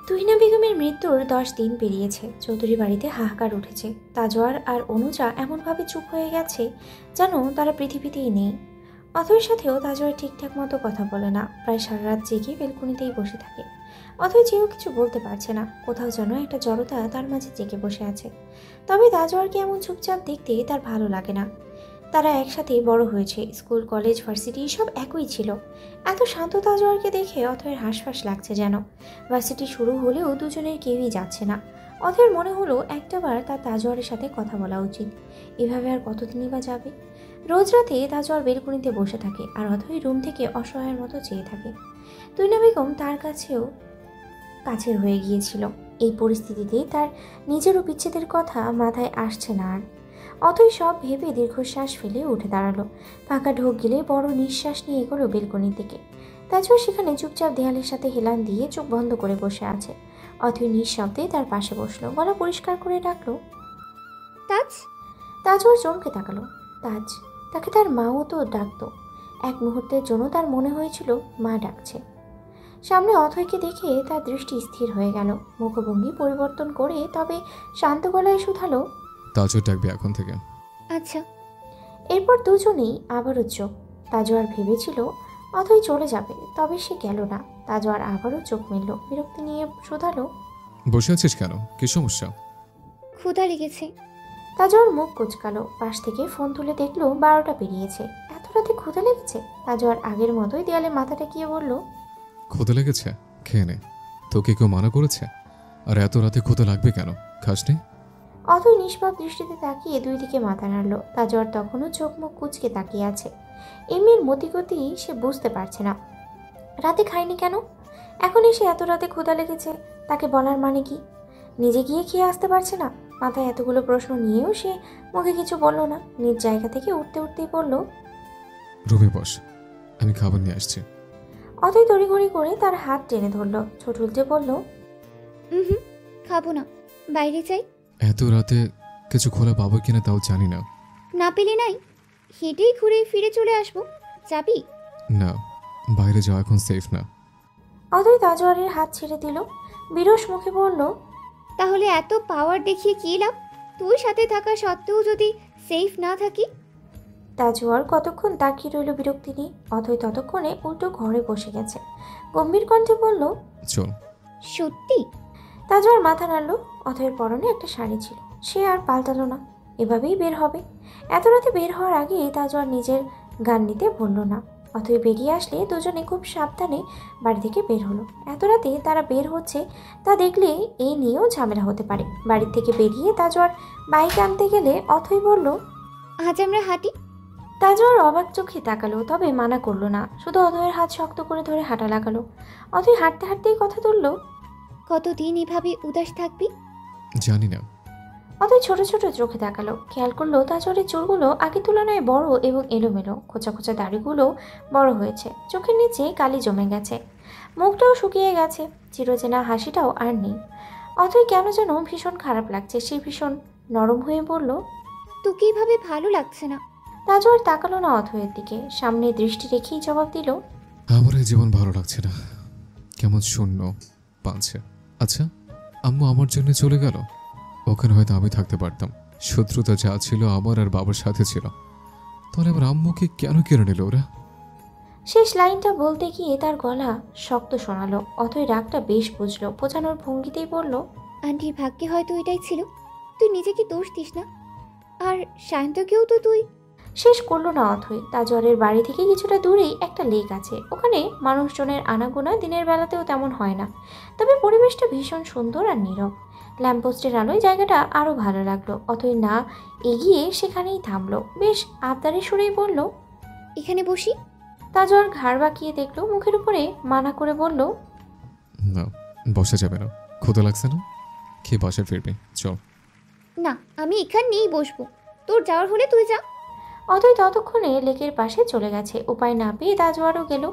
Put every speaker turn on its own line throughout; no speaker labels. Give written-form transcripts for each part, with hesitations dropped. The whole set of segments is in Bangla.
তুহিনা বেগমের মৃত্যুর 10 দিন পেরিয়েছে। চৌধুরী বাড়িতে হাহাকার উঠেছে। তাজওয়ার আর অনুজা এমনভাবে চুপ হয়ে গেছে যেন তারা পৃথিবীতেই নেই। অথয়ের সাথেও তাজওয়ার ঠিকঠাক মতো কথা বলে না, প্রায় সারা রাত জেগে বেলকুনিতেই বসে থাকে। অথয় চেয়েও কিছু বলতে পারছে না, কোথাও যেন একটা জড়তা তার মাঝে জেগে বসে আছে। তবে তাজওয়ারকে এমন চুপচাপ দেখতে তার ভালো লাগে না। তারা একসাথে বড় হয়েছে, স্কুল কলেজ ভার্সিটি সব একই ছিল। এত শান্ত তাজওয়ারকে দেখে অথয়ের হাঁসফাঁস লাগছে যেন। ভার্সিটি শুরু হলেও দুজনের কেউই যাচ্ছে না। অথয়ের মনে হলো একটাবার তার তাজওয়ারের সাথে কথা বলা উচিত। এভাবে আর কতদিনই বা যাবে। রোজ রাতে তাজওয়ার বেলকুনিতে বসে থাকে আর অথয় রুম থেকে অসহায়ের মতো চেয়ে থাকে। তুইনা বেগম তার কাছেও কাছের হয়ে গিয়েছিল। এই পরিস্থিতিতে তার নিজেরও বিচ্ছেদের কথা মাথায় আসছে না আর। অথই সব ভেবে দীর্ঘশ্বাস ফেলে উঠে দাঁড়ালো। ফাঁকা ঢোক গেলে বড় নিঃশ্বাস নিয়ে এগোলো বেলকনি থেকে। তাছাড়া সেখানে চুপচাপ দেয়ালের সাথে হেলান দিয়ে চোখ বন্ধ করে বসে আছে। অথই নিঃশব্দে তার পাশে বসলো, গলা পরিষ্কার করে ডাকলো,
তাজ।
তাজ ওর চমকে তাকালো। তাজ, তাকে তার মাও তো ডাকতো। এক মুহূর্তের জন্য তার মনে হয়েছিল মা ডাকছে। সামনে অথয়কে দেখে তার দৃষ্টি স্থির হয়ে গেল। মুখভঙ্গি পরিবর্তন করে তবে শান্ত গলায় শুধালো,
তাজও ডাকবে এখন থেকে।
আচ্ছা।
এরপর দুজনেই আবারও চোখ। তাজওয়ার ভেবেছিল অথই চলে যাবে, তবে সে গেল না। তাজওয়ার আবারও চোখ মেলল, বিরক্তি নিয়ে শুধালো,
বসে আছিস কেন, কি সমস্যা?
ক্ষুধা লেগেছে।
তাজওয়ার মুখ কুচকালো। পাশ থেকে ফোন তুলে দেখলো 12টা পেরিয়েছে। এত রাতে ক্ষুধা লেগেছে? তাজওয়ার আগের মতোই দেয়ালে মাথা ঠেকিয়ে বলল,
ক্ষুধা লেগেছে, খেয়ে নে। তোকে কেউ মানা করেছে? আর এত রাতে ক্ষুধা লাগবে কেন, খাসনি?
অথই নিষ্পাপ দৃষ্টিতে তাকিয়ে দুই দিকে মাথা নাড়ল। তাজওয়ার তখনও চোখ মুখ কুচকে তাকিয়ে আছে। এমনির মতিগতি সে বুঝতে পারছে না। রাতে খায়নি কেন? এখন এসে এত রাতে ক্ষুধা লেগেছে, তাকে বলার মানে কি? নিজে গিয়ে খেয়ে আসতে পারছে না? মাথায় এতগুলো প্রশ্ন নিয়েও সে মুখে কিছু বলল না। নিজ জায়গা থেকে উঠতে উঠতেই বলল,
রুমে বস, আমি খাবার নিয়ে আসছি।
অথই তড়িঘড়ি করে তার হাত টেনে ধরল। ছোট উল্টে বলল,
হুম, খাবো না, বাইরে যাই।
এত রাতে কিছু খোলা পাবো কিনা তাও জানি না।
না পেলে নাই, হেঁটেই ঘুরে ফিরে চলে আসবো। যাবি?
না, বাইরে যাওয়া এখন সেফ না।
অথই তাজওয়ারের হাত ছেড়ে দিল। বিরস মুখে বলল,
তাহলে এত পাওয়ার দেখিয়ে কী লাভ? তুই সাথে থাকা সত্ত্বেও যদি সেফ না থাকি?
তাজওয়ার কতক্ষণ তাকিয়ে রইল বিরক্তি নিয়ে। অথই ততক্ষণে উল্টো ঘরে বসে গেছে। গম্ভীর কণ্ঠে বলল,
চল।
সত্যি?
তাজওয়ার মাথা নাড়ল। অথয়ের পরনে একটা শাড়ি ছিল, সে আর পাল্টালো না। এভাবেই বের হবে। এত রাতে বের হওয়ার আগে তাজওয়ার নিজের গান নিতে বলল না। অথয় বেরিয়ে আসলে দুজনে খুব সাবধানে বাড়ি থেকে বের হলো। এত রাতে তারা বের হচ্ছে তা দেখলে এই নিয়েও ঝামেলা হতে পারে। বাড়ি থেকে বেরিয়ে তাজওয়ার বাইক আনতে গেলে অথয় বলল,
আজ আমরা হাঁটি।
তাজওয়ার অবাক চোখে তাকালো, তবে মানা করলো না, শুধু অথয়ের হাত শক্ত করে ধরে হাঁটা লাগালো। অথয় হাঁটতে হাঁটতেই কথা তুলল,
কতদিন এভাবে উদাস থাকবি?
জানি না।
অতই ছোট ছোট চোখে তাকালো। খেয়াল করলো তাজওয়ারের চুলগুলো আগের তুলনায় বড় এবং এলোমেলো। খোঁচা খোঁচা দাড়িগুলো বড় হয়েছে, চোখের নিচে কালি জমে গেছে, মুখটাও শুকিয়ে গেছে, চিরচেনা হাসিটাও আর নেই। অতই কেন যেন ভীষণ খারাপ লাগছে। সে ভীষণ নরম হয়ে বলল,
তোকে এভাবে ভালো লাগছে না।
তাজওয়ার তাকালো না অথয়ের দিকে, সামনে দৃষ্টি রেখেই জবাব দিল,
আমার এই জীবন ভালো লাগছে না, কেমন শূন্য পাচ্ছে। আচ্ছা, আম্মু আমার জন্য চলে গেল, ওখানে হয়তো আমি থাকতে পারতাম। শত্রুতা যা ছিল আমার আর বাবার সাথে ছিল, তাহলে আমার আম্মুকে কেন কেড়ে নিল ওরা?
শেষ লাইনটা বলতে গিয়ে তার গলা শক্ত শোনালো। অথই রাগটা বেশ বুঝলো, বোঝানোর ভঙ্গিতেই বলল,
আন্টির ভাগ্যে হয়তো এটাই ছিল। তুই নিজেকে দোষ দিস না। আর সায়ন্তকেও তো তুই।
শেষ করলো না অথই। তাজওয়ারের বাড়ি থেকে কিছুটা দূরেই একটা লেক আছে। ওখানে মানুষজনের আনাগোনা দিনের বেলাতেও তেমন হয় না, তবে পরিবেশটা ভীষণ সুন্দর আর নীরব। ল্যাম্পপোস্টের আলোয় জায়গাটা আরও ভালো লাগলো। অথই না এগিয়ে সেখানেই থামলো। বেশ আবদারে সুরেই বলল,
এখানে বসি।
তাজওয়ার ঘাড় বাঁকিয়ে দেখলো, মুখের উপরে মানা করে বলল,
না, বসা যাবে না, ক্ষুধা লাগছে না, খেয়ে বাসায় ফিরবি, চল।
না, আমি এখানেই বসবো। তোর যাওয়ার হলে তুই যা।
অথই ততক্ষণে লেকের পাশে চলে গেছে। উপায় না পেয়ে তাজওয়ারও গেল।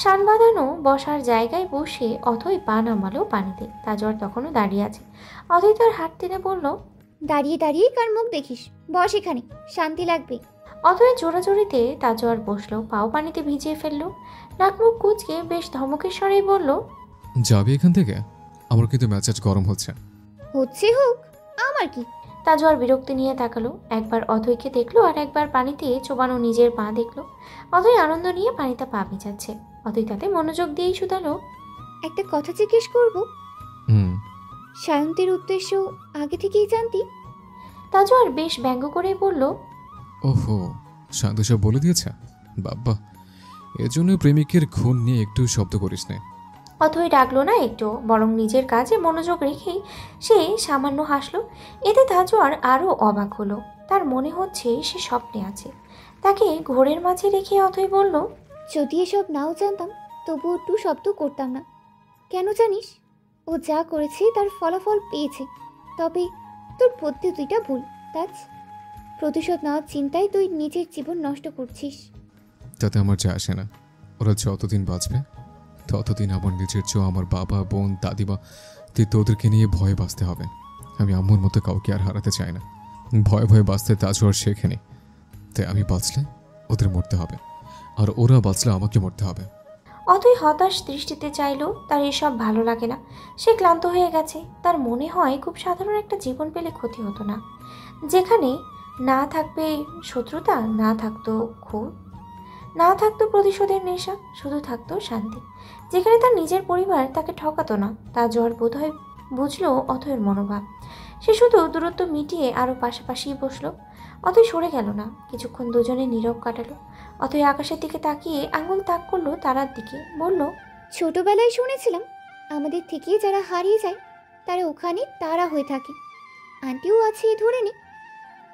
শান বাঁধানো বসার জায়গায় বসে অথই পা নামালো পানিতে। তাজওয়ার তখনও দাঁড়িয়ে আছে। অথই তার হাত টেনে বলল,
দাঁড়িয়ে দাঁড়িয়ে কার মুখ দেখিস? বস এখানে, শান্তি লাগবে।
অথই জোরাজোরিতে তাজওয়ার বসলো, পাও পানিতে ভিজিয়ে ফেললো। নাক মুখ কুচকে বেশ ধমকের স্বরেই বলল,
যাবি এখান থেকে? আমার কিন্তু মেজাজ গরম হচ্ছে।
হচ্ছে হোক, আমার কি।
তাজওয়ার বিরক্তি নিয়ে তাকালো, একবার অথৈকে দেখলো আর একবার পানিতে চোবানো নিজের পা দেখলো। অথৈ আনন্দ নিয়ে পানিতে পা ভেজাচ্ছে। অথৈ তাতে মনোযোগ দিয়েই শুধালো,
একটা কথা জিজ্ঞেস করব,
হুম।
সায়ন্তীর উদ্দেশ্য আগে থেকেই জানতি?
তাজওয়ার বেশ ব্যঙ্গ করে বলল,
ওহো, শান্ত সব বলে দিয়েছে। বাবা, এজন্য প্রেমিকের খুন নিয়ে একটু শব্দ করিস না।
অথৈ ডাকলো না একটু, বরং নিজের কাজে মনোযোগ রেখেই সে সামান্য হাসলো। এতে তাজওয়ার আরও অবাক হলো। তার মনে হচ্ছে সে স্বপ্নে আছে। তাকে ঘোরের মাঝে রেখে অথৈ বলল,
যদি এসব নাও জানতাম তবুও একটু শব্দ করতাম না। কেন জানিস? ও যা করেছে তার ফলাফল পেয়েছে। তবে তোর পদ্ধতিটা ভুল তাজ। প্রতিশোধ নেওয়ার চিন্তায় তুই নিজের জীবন নষ্ট করছিস।
তাতে আমার যা আসে না। ওরা যতদিন বাঁচবে ততদিন আমার নিজের চেয়েও আমার বাবা, বোন, দাদিমা তোদেরকে নিয়ে ভয়ে বাঁচতে হবে। আমি আম্মুর মতো কাউকে আর হারাতে চাই না। ভয়ে ভয়ে বাঁচতে তাজওয়ার শেখেনি, তাই আমি বাঁচলে ওদের মরতে হবে, আর ওরা বাঁচলে আমাকে মরতে হবে।
অথৈ হতাশ দৃষ্টিতে চাইলো। তার এসব ভালো লাগে না। সে ক্লান্ত হয়ে গেছে। তার মনে হয় খুব সাধারণ একটা জীবন পেলে ক্ষতি হতো না, যেখানে না থাকবে শত্রুতা, না থাকতো ক্ষোভ, না থাকতো প্রতিশোধের নেশা, শুধু থাকতো শান্তি, যেখানে তার নিজের পরিবার তাকে ঠকাতো না। তার জ্বর বোধহয় বুঝলো অথৈর মনোভাব। সে শুধু দূরত্ব মিটিয়ে আরও পাশাপাশি বসলো। অথৈ সরে গেল না। কিছুক্ষণ দুজনে নীরব কাটালো। অথৈ আকাশের দিকে তাকিয়ে আঙুল তাক করলো তারার দিকে, বলল,
ছোটবেলায় শুনেছিলাম আমাদের থেকে যারা হারিয়ে যায় তারা ওখানে তারা হয়ে থাকে। আন্টিও আছে ধরে নে,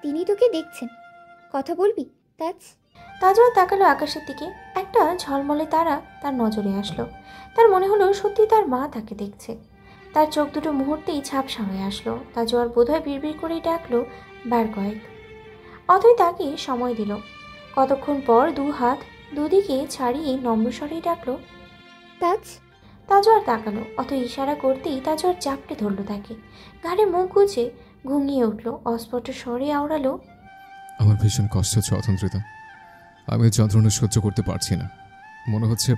তিনি তোকে দেখছেন। কথা বলবি তাজ?
তাজওয়ার তাকালো আকাশের দিকে। একটা ঝলমলে তারা তার নজরে আসলো। তার মনে হলো সত্যি তার মা তাকে দেখছে। তার চোখ দুটো মুহূর্তেই ঝাপসা হয়ে আসলো। তাজওয়ার বোধহয় বিড়বিড় করেই ডাকলো বার কয়েক। অথৈ তাকে সময় দিল। কতক্ষণ পর দু হাত দুদিকে ছাড়িয়ে নম্রস্বরেই ডাকলো,
তাজ।
তাজওয়ার তাকালো। অথৈ ইশারা করতেই তাজওয়ার চাপটে ধরলো তাকে। ঘাড়ে মুখ গুজে ঘুমিয়ে উঠল। অস্ফুট স্বরে আওড়ালো,
আমার ভীষণ কষ্ট হচ্ছে অতন্ত্রিতা। আমি এই যন্ত্রণা সহ্য করতে পারছি না। মনে হচ্ছে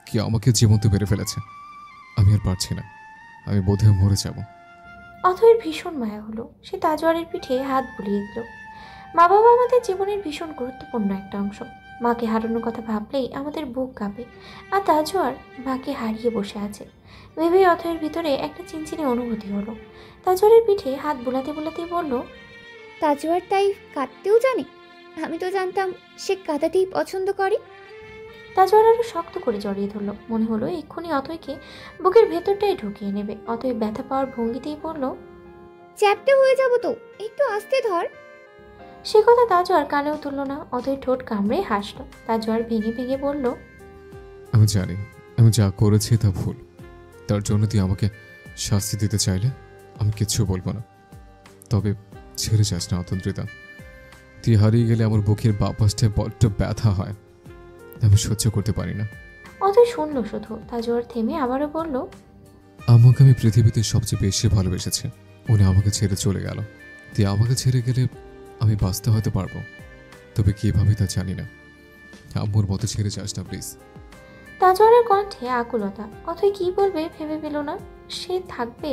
কি আমাকে জীবন্ত মেরে ফেলেছে। আমি আর পারছি না। আমি বোধহয় মরে যাব।
অথৈর ভীষণ মায়া হলো। সে তাজওয়ারের পিঠে হাত বুলিয়ে দিল। মা বাবা আমাদের জীবনের ভীষণ গুরুত্বপূর্ণ একটা অংশ। মাকে হারানোর কথা ভাবলেই আমাদের বুক কাঁপে। আর তাজওয়ার মাকে হারিয়ে বসে আছে ভেবেই অথৈর ভিতরে একটা চিনচিনে অনুভূতি হলো। তাজওয়ারের পিঠে হাত বুলাতে বুলাতেই বলল,
তাজওয়ার তাই কাঁদতেও জানে? আমি তো জানতাম সে কাঁদাতেই পছন্দ করে।
তাজওয়ার আরো শক্ত করে জড়িয়ে ধরলো। মনে হলো এক্ষুনি অথৈকে বুকের ভেতরটাই ঢুকিয়ে নেবে। অথৈ ব্যথা পাওয়ার ভঙ্গিতেই বলল,
চ্যাপ্টে হয়ে যাব তো, একটু আস্তে ধর।
সে কথা তাজওয়ার কানেও তুলল না। অথৈ ঠোঁট কামড়ে হাসলো। তাজওয়ার ভেঙে ভেঙে বলল,
আমি জানি আমি যা করেছি তা ভুল। তার জন্য তুই আমাকে শাস্তি দিতে চাইলে আমি কিচ্ছু বলবো না। তবে ছেড়ে যাস না অতন্ত্রিতা। তুই হারিয়ে গেলে আমার বুকের বাঁ পাশটায় বড্ড ব্যথা হয়। আমি সহ্য করতে পারি না।
অথৈ শুনল শুধু। তাজওয়ার থেমে আবারও বলল,
আমাকে আমি পৃথিবীতে সবচেয়ে বেশি ভালোবেসেছি। উনি আমাকে ছেড়ে চলে গেল। তুই আমাকে ছেড়ে গেলে আমি বাঁচতে হয়তো পারবো, তবে কিভাবে তা জানি না। আম্মুর মতো ছেড়ে যাস না প্লিজ।
তাজওয়ারের কণ্ঠে আকুলতা। অথৈ কি বলবে ভেবে পেল না। সে থাকবে।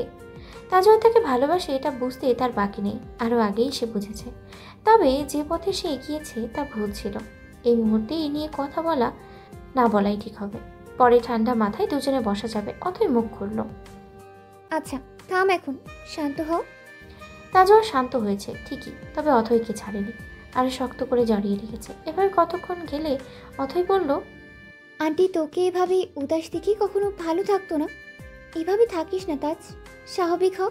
তাজওয়ার তাকে ভালোবাসে এটা বুঝতে তার বাকি নেই। আরও আগেই সে বুঝেছে। তবে যে পথে সে এগিয়েছে তা ভুল ছিল। এই মুহূর্তে এ নিয়ে কথা বলা না বলাই ঠিক হবে। পরে ঠান্ডা মাথায় দুজনে বসা যাবে। অথৈ মুখ খুলল।
আচ্ছা থাম এখন, শান্ত হও।
তাজওয়ার শান্ত হয়েছে ঠিকই, তবে অথৈকে ছাড়েনি। আরো শক্ত করে জড়িয়ে রেখেছে। এবার কতক্ষণ গেলে অথৈ বলল,
আন্টি তোকে এভাবে উদাস দেখে কখনো ভালো থাকতো না। এভাবে থাকিস না তাজ, স্বাভাবিক হ।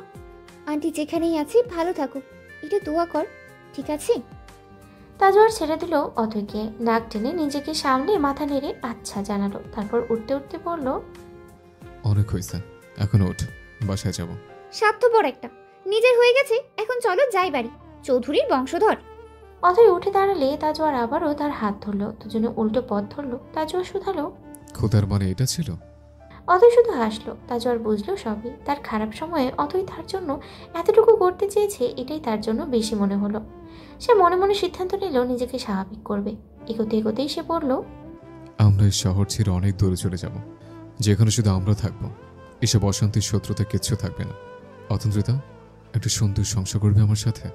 আন্টি যেখানেই আছে ভালো থাকুক, এটা দোয়া কর, ঠিক আছে?
তাজওয়ার ছেড়ে দিল অথৈকে। নাক টেনে নিজেকে সামনে মাথা নেড়ে আচ্ছা জানালো। তারপর উঠতে উঠতে বলল,
অনেক হয়েছে, এখন ওঠ, বাসায় যাব।
স্বার্থপর একটা, নিজের হয়ে গেছে, এখন চলো যাই বাড়ি। চৌধুরীর বংশধর।
অথৈ উঠে দাঁড়ালে তাজওয়ার আবারও তার হাত ধরলো। দুজনে উল্টো পথ ধরলো। তাজওয়ার শুধালো,
খোদার মানে এটা ছিল?
অথৈ শুধু হাসলো। তাজওয়ার বুঝলো সবই। তার খারাপ সময়ে অথৈ তার জন্য এতটুকু করতে চেয়েছে, এটাই তার জন্য বেশি মনে হলো। সে মনে মনে সিদ্ধান্ত নিল নিজেকে স্বাভাবিক করবে। এগোতে এগোতেই সে বলল,
আমরা এই শহর ছেড়ে অনেক দূরে চলে যাব, যেখানে শুধু আমরা থাকবো। এসব অশান্তির শত্রুতা কিচ্ছু থাকবে না। অতন্দ্রিতা, একটা সুন্দর সংসার করবে আমার সাথে?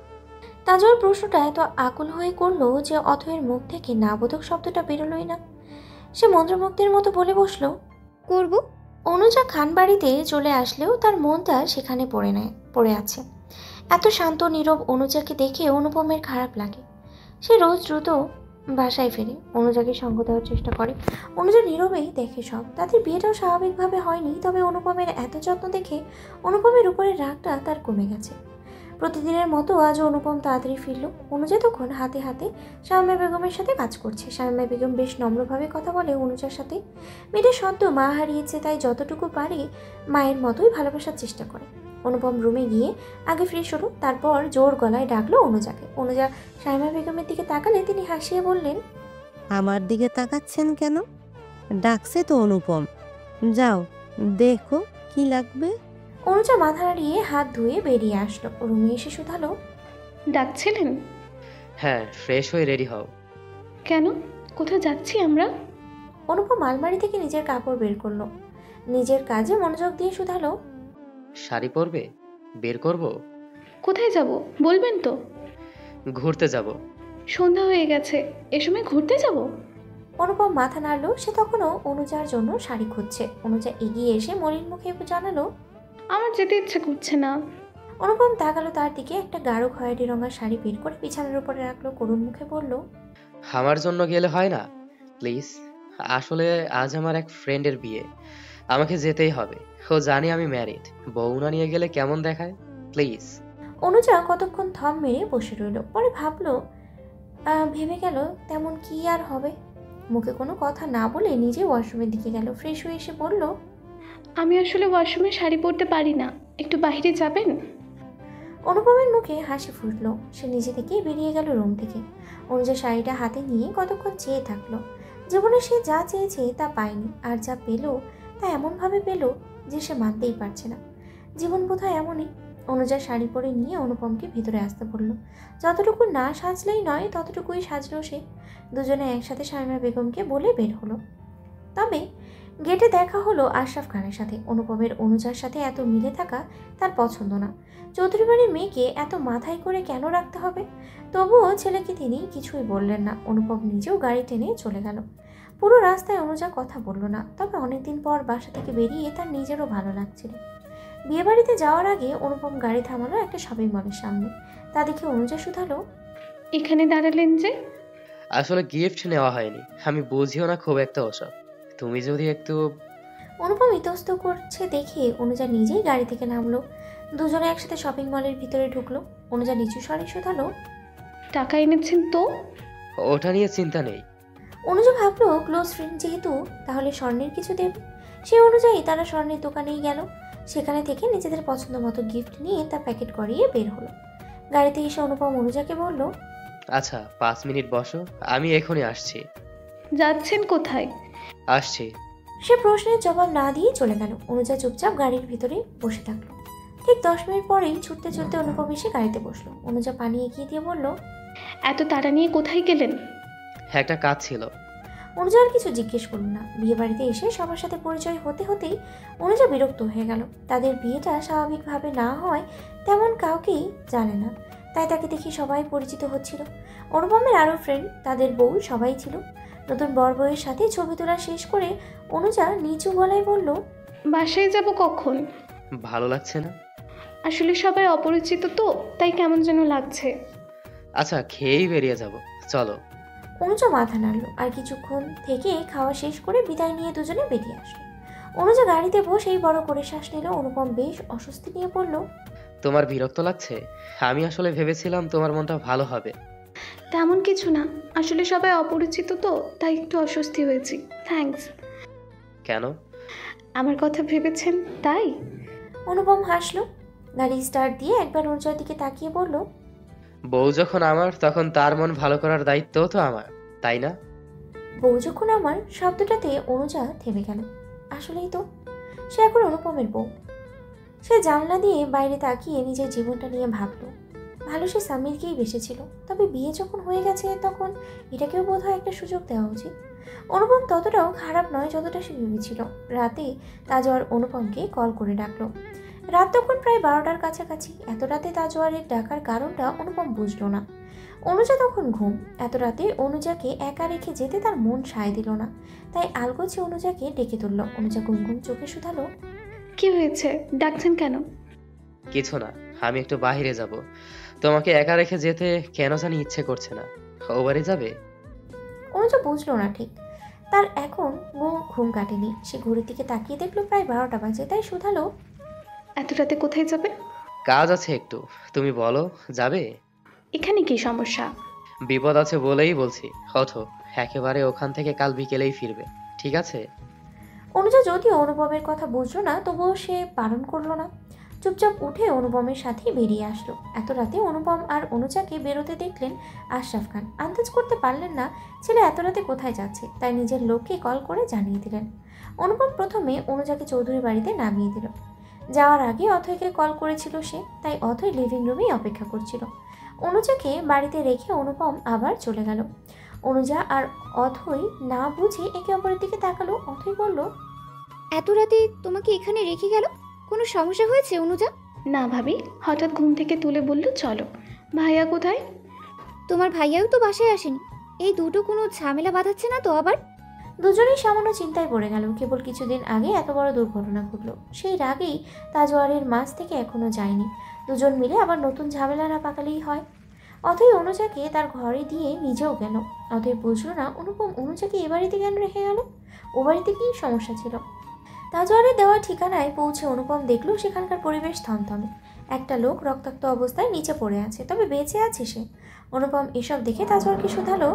তাজওয়ার প্রশ্নটা এত আকুল হয়ে করলো যে অথয়ের মুখ থেকে নাবোধক শব্দটা বেরোলোই না। সে মন্ত্রমুগ্ধের মতো বলে বসলো,
করব।
অনুজা খান বাড়িতে চলে আসলেও তার মনটা সেখানে পড়ে আছে। এত শান্ত নীরব অনুজাকে দেখে অনুপমের খারাপ লাগে। সে রোজ দ্রুত বাসায় ফেরে, অনুজাকে সঙ্গ দেওয়ার চেষ্টা করে। অনুজা নীরবেই দেখে সব। তাদের বিয়েটাও স্বাভাবিকভাবে হয়নি, তবে অনুপমের এত যত্ন দেখে অনুপমের উপরে রাগটা তার কমে গেছে। প্রতিদিনের মতো আজও অনুপম তাড়াতাড়ি ফিরল। অনুজা তখন হাতে হাতে শামিমা বেগমের সাথে কাজ করছে। শামিমা বেগম বেশ নম্রভাবে কথা বলে অনুজার সাথে। মেয়েটা সদ্য মা হারিয়েছে, তাই যতটুকু পারে মায়ের মতোই ভালোবাসার চেষ্টা করে। অনুপম রুমে গিয়ে আগে ফ্রেশ হলো, তারপর জোর গলায় ডাকলো অনুজাকে। অনুজা শামিমা বেগমের দিকে তাকালে তিনি হাসিয়ে বললেন,
আমার দিকে তাকাচ্ছেন কেন? ডাকছে তো অনুপম, যাও দেখো কি লাগবে।
অনুজা মাথা নাড়িয়ে হাত ধুয়ে বেরিয়ে আসলো। রুমে এসে শুধালো,
ডাকছিলেন?
হ্যাঁ, ফ্রেশ হয়ে রেডি হও।
কেন? কোথায় যাচ্ছি আমরা?
অনুপম আলমারি থেকে নিজের কাপড় বের করলো। নিজের কাজে মনোযোগ দিয়ে শুধালো,
শাড়ি পরবে? বের করব?
কোথায় যাব বলবেন তো?
ঘুরতে যাব।
সন্ধ্যা হয়ে গেছে, এ সময় ঘুরতে যাব?
অনুপম মাথা নাড়লো। সে তখনও অনুজার জন্য শাড়ি খুঁজছে। অনুজা এগিয়ে এসে মলিন মুখে জানালো,
আমার যেতে ইচ্ছে করছে না।
অনুপম তাকালো তার দিকে। একটা গাঢ় খয়েরি রঙের শাড়ি বের করে বিছানার উপরে রাখলো। করুণ মুখে বলল,
আমার জন্য গেলে হয় না? প্লিজ। আসলে আজ আমার এক ফ্রেন্ডের বিয়ে, আমাকে যেতেই হবে। ও জানি আমি ম্যারিড, বউ না নিয়ে গেলে কেমন দেখায়। প্লিজ।
অনুজা কতক্ষণ থম মেরে বসে রইল। পরে ভাবলো, ভেবে গেল তেমন কি আর হবে। মুখে কোনো কথা না বলে নিজে ওয়াশরুমের দিকে গেল। ফ্রেশ হয়ে এসে বলল,
আমি আসলে ওয়াশরুমে শাড়ি পরতে পারি না, একটু বাইরে যাবেন?
অনুপমের মুখে হাসি ফুটলো। সে নিজে থেকেই বেরিয়ে গেল রুম থেকে। অনুজা শাড়িটা হাতে নিয়ে কতক্ষণ চেয়ে থাকলো। জীবনে সে যা চেয়েছে তা পায়নি, আর যা পেল তা এমনভাবে পেল যে সে মানতেই পারছে না। জীবন বোধহয় এমনই। অনুজা শাড়ি পরে নিয়ে অনুপমকে ভিতরে আসতে বলল। যতটুকু না সাজলেই নয় ততটুকুই সাজলো সে। দুজনে একসাথে শামিমা বেগমকে বলে বের হলো। তবে গেটে দেখা হলো আশরাফ খানের সাথে। অনুপমের অনুজার সাথে এত মিলে থাকা তার পছন্দ না। চৌধুরী বাড়ির মেয়েকে এত মাথায় করে কেন রাখতে হবে? তবুও ছেলেকে তিনি কিছুই বললেন না। অনুপম নিজেও গাড়ি টেনে চলে গেল। পুরো রাস্তায় অনুজা কথা বলল না। তবে অনেকদিন পর বাসা থেকে বেরিয়ে তার নিজেরও ভালো লাগছিল। বিয়েবাড়িতে যাওয়ার আগে অনুপম গাড়ি থামালো একটা শপিং মলের সামনে। তা দেখে অনুজা শুধালো,
এখানে দাঁড়ালেন যে?
আসলে গিফট নেওয়া হয়নি, আমি বুঝিও না খুব একটা ওসব। তুমি যদি একটু।
অনুপম ইতস্ত করছে দেখে অনুজা নিজেই গাড়ি থেকে নামলো। দুজনে একসাথে শপিং মলের ভিতরে ঢুকলো। অনুজা নিচু স্বরে শুধালো,
টাকা এনেছেন তো?
ওটা নিয়ে চিন্তা নেই।
অনুজা ভাবলো ক্লোজ ফ্রেন্ড যেহেতু তাহলে স্বর্ণের কিছু দেবে। সে অনুযায়ী তারা স্বর্ণের দোকানেই গেল। সেখানে থেকে নিজেদের পছন্দ মতো গিফট নিয়ে তা প্যাকেট করিয়ে বের হলো। গাড়িতে এসে অনুপম অনুজাকে বলল,
আচ্ছা 5 মিনিট বসো, আমি এখনই আসছি।
যাচ্ছেন কোথায়?
আসছি।
সে প্রশ্নের জবাব না দিয়ে চলে গেল। অনুজা চুপচাপ গাড়ির ভিতরে বসে থাকলো। ঠিক 10 মিনিট পরেই ছুটতে ছুটতে অনুপম এসে গাড়িতে বসলো। অনুজা পানি এগিয়ে দিয়ে বলল,
এত তাড়া নিয়ে কোথায় গেলেন?
একটা কাজ ছিল।
অনুজা আর কিছু জিজ্ঞেস করল না। বিয়ে বাড়িতে এসে সবার সাথে পরিচয় হতে হতেই অনুজা বিরক্ত হয়ে গেল। তাদের বিয়েটা স্বাভাবিকভাবে না হয় তেমন কাউকেই জানে না, তাই তাকে দেখে সবাই পরিচিত হচ্ছিল। অনুপমের আরও ফ্রেন্ড, তাদের বউ সবাই ছিল। নতুন বর বউয়ের সাথে ছবি তোলা শেষ করে অনুজা নিচু গলায় বলল,
বাসায় যাব কখন?
ভালো লাগছে না?
আসলে সবাই অপরিচিত তো, তাই কেমন যেন লাগছে।
আচ্ছা খেয়েই বেরিয়ে যাব, চলো।
অনুজা মাথা নাড়ল। আর কিছুক্ষণ থেকে খাওয়া শেষ করে বিদায় নিয়ে দুজনে বেরিয়ে আসলো। অনুজা গাড়িতে বসেই বড় করে শ্বাস নিল। অনুপম বেশ অস্বস্তি নিয়ে বলল,
তোমার বিরক্ত লাগছে? আমি আসলে ভেবেছিলাম তোমার মনটা ভালো হবে।
তেমন কিছু না, আসলে সবাই অপরিচিত তো, তাই একটু অস্বস্তি হয়েছি। থ্যাঙ্কস।
কেন?
আমার কথা ভেবেছেন তাই?
অনুপম হাসলো। গাড়ি স্টার্ট দিয়ে একবার অনুজার দিকে তাকিয়ে বলল,
বউ যখন আমার, তখন তার মন ভালো করার দায়িত্বও তো আমার, তাই না?
বউ যখন আমার শব্দটাতে অনুজা থেমে গেল। আসলেই তো, সে এখন অনুপমের বউ। সে জানলা দিয়ে বাইরে তাকিয়ে নিজের জীবনটা নিয়ে ভাবল। ভালো সে সামিরকেই বেসেছিল, তবে বিয়ে যখন হয়ে গেছে তখন এটাকেও বোধহয় একটা সুযোগ দেওয়া উচিত। অনুপম ততটাও খারাপ নয় যতটা সে ভেবেছিল। রাতে তাজওয়ার অনুপমকে কল করে ডাকলো। রাত তখন প্রায় 12টার কাছাকাছি। এত রাতে তাজওয়ারের ডাকার কারণটা অনুপম বুঝলো না। অনুজা তখন ঘুম। এত রাতে অনুজাকে একা রেখে যেতে তার মন সায় দিল না, তাই আলগোছে অনুজাকে ডেকে তুলল। অনুজা ঘুম ঘুম চোখে শুধালো,
কি হয়েছে, ডাকছেন কেন?
কিছু না, আমি একটু বাইরে যাব। তোমাকে একা রেখে যেতে কেন জানি ইচ্ছে করছে না। ও বাড়ি যাবে?
অনুজা বুঝলো না ঠিক। তার এখন ঘুম কাটেনি। সে ঘড়ির দিকে তাকিয়ে দেখলো প্রায় 12টা বাজে, তাই শুধালো,
এত রাতে কোথায় যাবে?
কাজ আছে একটু। তুমি বলো, যাবে?
এখানে কি সমস্যা?
বিপদ আছে বলেই বলছি। ওঠো, একেবারে ওখান থেকে কাল বিকেলেই ফিরবে, ঠিক আছে?
অনুজা যদিও অনুপমের কথা বুঝলো না, তবুও সে বারণ করলো না। চুপচাপ উঠে অনুপমের সাথে বেরিয়ে আসলো। এত রাতে অনুপম আর অনুজাকে বেরোতে দেখলেন আশরাফ খান। আন্দাজ করতে পারলেন না ছেলে এত রাতে কোথায় যাচ্ছে, তাই নিজের লোককে কল করে জানিয়ে দিলেন। অনুপম প্রথমে অনুজাকে চৌধুরী বাড়িতে নামিয়ে দিল। যাওয়ার আগে অথয়কে কল করেছিল সে, তাই অথয় লিভিং রুমেই অপেক্ষা করছিল। অনুজাকে বাড়িতে রেখে অনুপম আবার চলে গেল। অনুজা আর অথয় না বুঝে একে অপরের দিকে তাকালো। অথয় বলল,
এত রাতে তোমাকে এখানে রেখে গেল, কোনো সমস্যা হয়েছে অনুজা?
না ভাবি, হঠাৎ ঘুম থেকে তুলে বলল চলো। ভাইয়া কোথায়?
তোমার ভাইয়াও তো বাসায় আসেনি। এই দুটো কোনো ঝামেলা বাঁধাচ্ছে না তো আবার?
দুজনেই সামান্য চিন্তায় পড়ে গেল। কেবল কিছুদিন আগে এত বড় দুর্ঘটনা ঘটল, সেই রাগেই তাজওয়ারের মাঝ থেকে এখনো যায়নি। দুজন মিলে আবার নতুন ঝামেলা না পাকালেই হয়। অথই অনুজাকে তার ঘরে দিয়ে নিজেও গেল। অথই বুঝলো না অনুপম অনুজাকে এ বাড়িতে কেন রেখে গেল। ও বাড়িতে কী সমস্যা ছিল। তাজওয়ারের দেওয়া ঠিকানায় পৌঁছে অনুপম দেখল সেখানকার পরিবেশ থমথমে। একটা লোক রক্তাক্ত অবস্থায় নিচে পড়ে আছে, তবে বেঁচে আছে সে। অনুপম এসব দেখে তাজওয়ারকে শুধালো,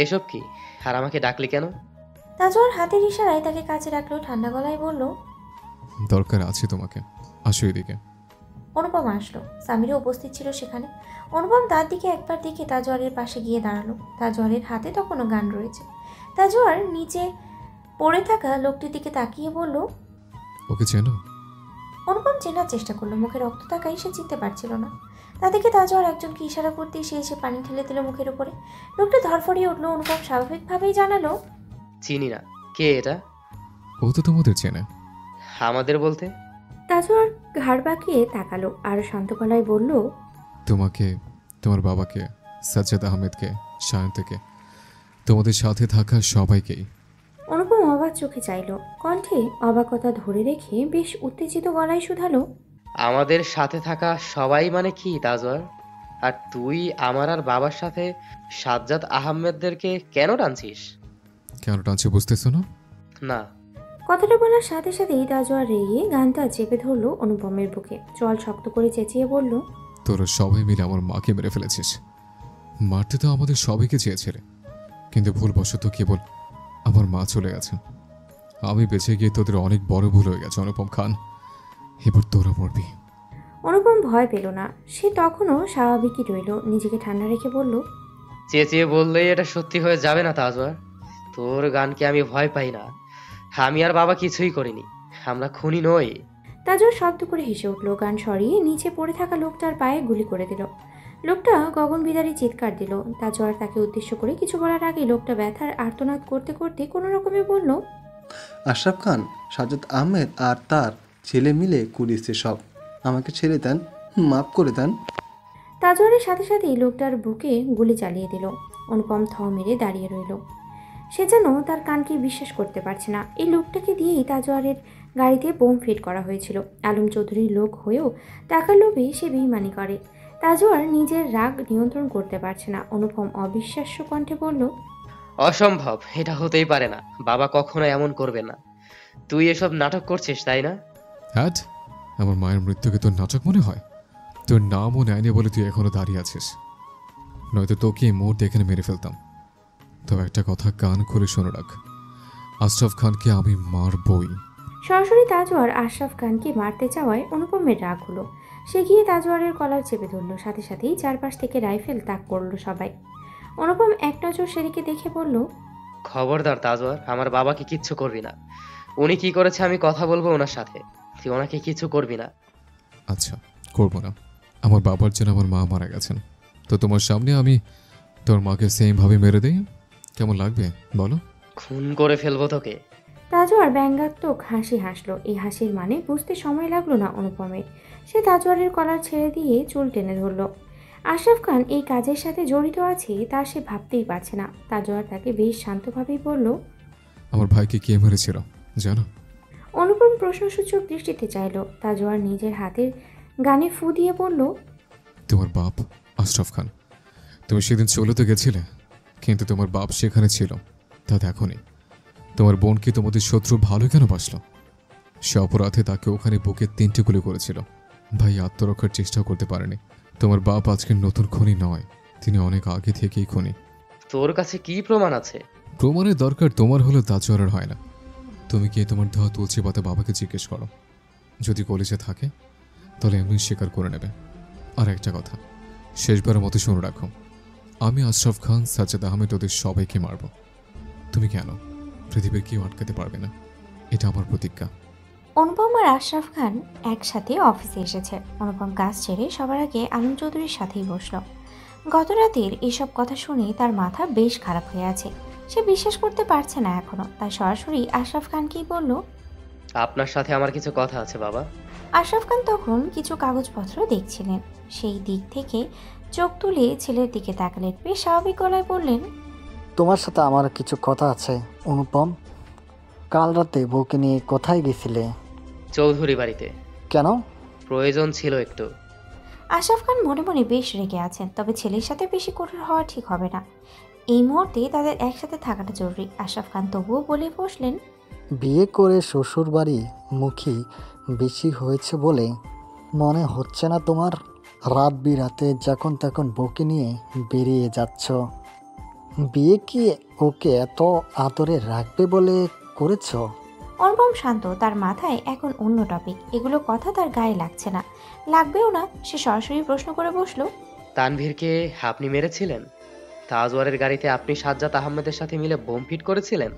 এসব কি, আর আমাকে ডাকলি কেন?
তাজওয়ার হাতের ইশারায় তাকে কাছে রাখলো। ঠান্ডা গলায় বলল,
দরকার আছে তোমাকে, আসো এদিকে।
অনুপম আসলো। সামিরও উপস্থিত ছিল সেখানে। অনুপম তার দিকে একবার দেখে তাজওয়ারের পাশে গিয়ে দাঁড়ালো। তাজওয়ারের হাতে তখনও গান রয়েছে। তাজওয়ার নিচে পড়ে থাকা লোকটির দিকে তাকিয়ে বলল,
ওকে চেনো?
অনুপম চেনার চেষ্টা করলো। মুখে রক্ত থাকাই সে চিনতে পারছিল না। তা দেখে তাজওয়ার একজনকে ইশারা করতেই সে এসে পানি ঢেলে দিল মুখের উপরে। লোকটা ধরফড়িয়ে উঠলো। অনুপম স্বাভাবিকভাবেই জানালো,
চিনি না। কে এটা?
ও তো তোমাদের চেনে।
আমাদের বলতে?
তাজওয়ার ঘাড় বাঁকিয়ে তাকালো আর শান্ত গলায় বলল,
তোমাকে, তোমার বাবাকে, সাজ্জাদ আহমেদকে, সায়ন্তকে, তোমাদের সাথে থাকা সবাইকেই।
অনুপম অবাক চোখে চাইল। কণ্ঠে অবাকতা ধরে রেখে বেশ উত্তেজিত গলায় শুধালো,
আমাদের সাথে থাকা সবাই মানে কি তাজওয়ার? আর তুই আমার আর বাবার সাথে সাজ্জাদ আহমেদদেরকে কেন টানছিস?
কেন টানছে বুঝতেছো না?
না।
কথাটা বলার সাথে সাথেই তাজওয়ার রেগে গানটা চেপে ধরলো অনুপমের বুকে। চল শক্ত করে চেঁচিয়ে বলল,
তোরা সবাই মিলে আমার মাকে মেরে ফেলেছিস। মারতে তো আমাদের সবাইকে চেয়েছিলে, কিন্তু ভুলবশত কেবল আমার মা চলে গেছেন। আমি বেঁচে গিয়ে তোদের অনেক বড় ভুল হয়ে গেছে অনুপম খান। এবার তোরা মরবি।
অনুপম ভয় পেল না। সে তখনও স্বাভাবিকই রইল। নিজেকে ঠান্ডা রেখে বলল,
চেঁচিয়ে বললেই এটা সত্যি হয়ে যাবে না তাজওয়ার। তোর গানকে আমি ভয় পাই না। আমি আর বাবা কিছুই করিনি। আমরা খুনি নই।
তাজওয়ার শব্দ করে হেসে উঠল। গান সরিয়ে নিচে পড়ে থাকা লোকটার পায়ে গুলি করে দিল। লোকটা গগন বিদারী চিৎকার দিল। তাজওয়ার তাকে উদ্দেশ্য করে কিছু বলার আগে লোকটা ব্যথার আর্তনাদ করতে করতে কোনো রকমে বলল,
আশরাফ খান, সাজ্জাদ আহমেদ আর তার ছেলে মিলে করিয়েছে সব। আমাকে ছেড়ে দেন, মাফ করে দেন।
তাজওয়ারের সাথে সাথেই লোকটার বুকে গুলি চালিয়ে দিল। অনুপম থ মেরে দাঁড়িয়ে রইল। সে যেন তার কানকে বিশ্বাস করতে পারছে না। এই লোকটাকে দিয়েই তাজওয়ারের গাড়িতে বোম ফিট করা হয়েছিল। আলম চৌধুরীর লোক হয়েও টাকার লোভে সে বেইমানি করে। তাজওয়ার নিজের রাগ নিয়ন্ত্রণ করতে পারছে না। অনুপম অবিশ্বাস্য কণ্ঠে বলল,
অসম্ভব, এটা হতেই পারে না। বাবা কখনো এমন করবে না। তুই এসব নাটক করছিস তাই না?
হ্যাঁ, আমার মায়ের মৃত্যুকে তোর নাটক মনে হয়? তোর নামও নেয়নি বলে তুই এখনো দাঁড়িয়ে আছিস, নয়তো তোকে এই মুহূর্তে এখানে মেরে ফেলতাম। তবে একটা কথা কান খুলে শুনে রাখ, আশরাফ খানকে আমি মারবই।
সরাসরি তাজওয়ার আশরাফ খানকে মারতে চাওয়ায় অনুপমের রাগ হলো। সে গিয়ে তাজওয়ারের কলার চেপে ধরল। সাথে সাথেই চারপাশ থেকে রাইফেল তাক করলো সবাই। অনুপম এক নজর সেদিকে দেখে বলল,
খবরদার তাজওয়ার, আমার বাবাকে কিচ্ছু করবি না। উনি কি করেছে আমি কথা বলবো ওনার সাথে। তুই ওনাকে কিছু করবি না।
আচ্ছা, করবো না। আমার বাবার জন্য আমার মা মারা গেছেন, তো তোমার সামনে আমি তোর মাকে সেম ভাবে মেরে দেই, কেমন লাগবে বলো?
খুন করে ফেলবো তোকে।
তাজওয়ার ব্যঙ্গাত্মক হাসি হাসলো। এই হাসির মানে বুঝতে সময় লাগলো না অনুপমের। সে তাজওয়ারের কলার ছেড়ে দিয়ে চুল টেনে ধরল। আশরাফ খান এই কাজের সাথে জড়িত আছে তা সে ভাবতেই পারছে না। তাজওয়ার তাকে বেশ শান্তভাবেই বলল,
আমার ভাইকে কে মেরেছিল জানো?
অনুপম প্রশ্নসূচক দৃষ্টিতে চাইল। তাজওয়ার নিজের হাতের গানে ফু দিয়ে বলল,
তোমার বাপ আশরাফ খান। তুমি সেদিন চলে তো গেছিলে, কিন্তু তোমার বাপ সেখানে ছিল, তা দেখোনি। তোমার বোন কি তোমাদের শত্রু ভালো কেন বাসলো? সে অপরাধে তাকে ওখানে বুকে 3টে গুলি করেছিল। ভাই আত্মরক্ষার চেষ্টাও করতে পারেনি। তোমার বাপ আজকের নতুন খুনি নয়, তিনি অনেক আগে থেকেই খুনি।
তোর কাছে কি প্রমাণ আছে?
প্রমাণের দরকার তোমার হলে তাজওয়ারের হয় না। তুমি কি তোমার দেওয়া তুলসী পাতা বাবাকে জিজ্ঞেস করো, যদি কলেজে থাকে তাহলে এমনি স্বীকার করে নেবে। আর একটা কথা, শেষবারের মতো শুনে রাখো, আমি আশরাফ খান, সাজ্জাদ আহমেদ ওদের সবাইকে মারব। তুমি কেন? পৃথিবীর কেউ আটকাতে পারবে না, এটা আমার প্রতিজ্ঞা।
অনুপম আর আশরাফ খান একসাথে অফিসে এসেছে। অনুপম কাজ ছেড়ে সবার আগে আলম চৌধুরীর সাথেই বসলো। গত রাতের এসব কথা শুনে তার মাথা বেশ খারাপ হয়ে আছে। সে বিশ্বাস করতে পারছে না এখনো, তাই সরাসরি আশরাফ খানকেই বলল,
আপনার সাথে আমার কিছু কথা আছে বাবা।
আশরাফ খান তখন কিছু কাগজপত্র দেখছিলেন। সেই দিক থেকে চোখ তুলে ছেলের দিকে তাকালেন। বেশ স্বাভাবিক গলায় বললেন,
তোমার সাথে আমার কিছু কথা আছে অনুপম। কাল রাতে বউকে নিয়ে কোথায় গেছিলে?
চৌধুরী বাড়িতে।
কেন?
প্রয়োজন ছিল একটু।
আশরাফ খান মনে মনে বেশ রেগে আছেন, তবে ছেলের সাথে বেশি কঠোর হওয়া ঠিক হবে না। এই মুহূর্তে তাদের একসাথে থাকাটা জরুরি। আশরাফ খান তবুও বলে বসলেন,
বিয়ে করে শ্বশুর বাড়ি মুখী বেশি হয়েছে বলে মনে হচ্ছে না তোমার? রাত বিরাতে যখন তখন বউকে নিয়ে বেরিয়ে যাচ্ছ। বিয়ে কি ওকে এত আদরে রাখবে বলে করেছ?
অনুপম শান্ত, তার মাথায় এখন অন্য টপিক। এগুলো কথা তার গায়ে লাগছে না, লাগবেও না। সে সরাসরি প্রশ্ন করে বসলো,
তানভীরকে আপনি মেরেছিলেন? তাজওয়ারের গাড়িতে আপনি সাজ্জাদ আহমেদের সাথে মিলে বোম ফিট করেছিলেন?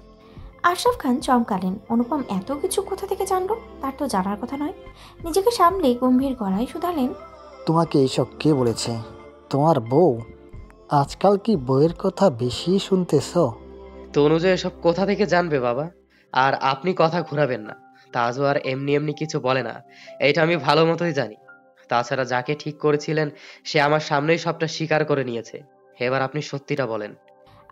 আশরাফ খান চমকালেন। অনুপম এত কিছু কোথা থেকে জানলো? তার তো জানার কথা নয়। নিজেকে সামলে গম্ভীর গলায় শুধালেন,
তোমাকে এইসব কে বলেছে? তোমার বউ? আজকাল কি বউয়ের কথা বেশি শুনতেছ?
তনুজ এসব কোথা থেকে জানবে বাবা? আর আপনি কথা ঘোরাবেন না। তাজওয়ার এমনি এমনি কিছু বলে না, এটা আমি ভালো মতোই জানি। তাছাড়া যাকে ঠিক করেছিলেন সে আমার সামনেই সবটা স্বীকার করে নিয়েছে। এবার আপনি সত্যিটা বলেন।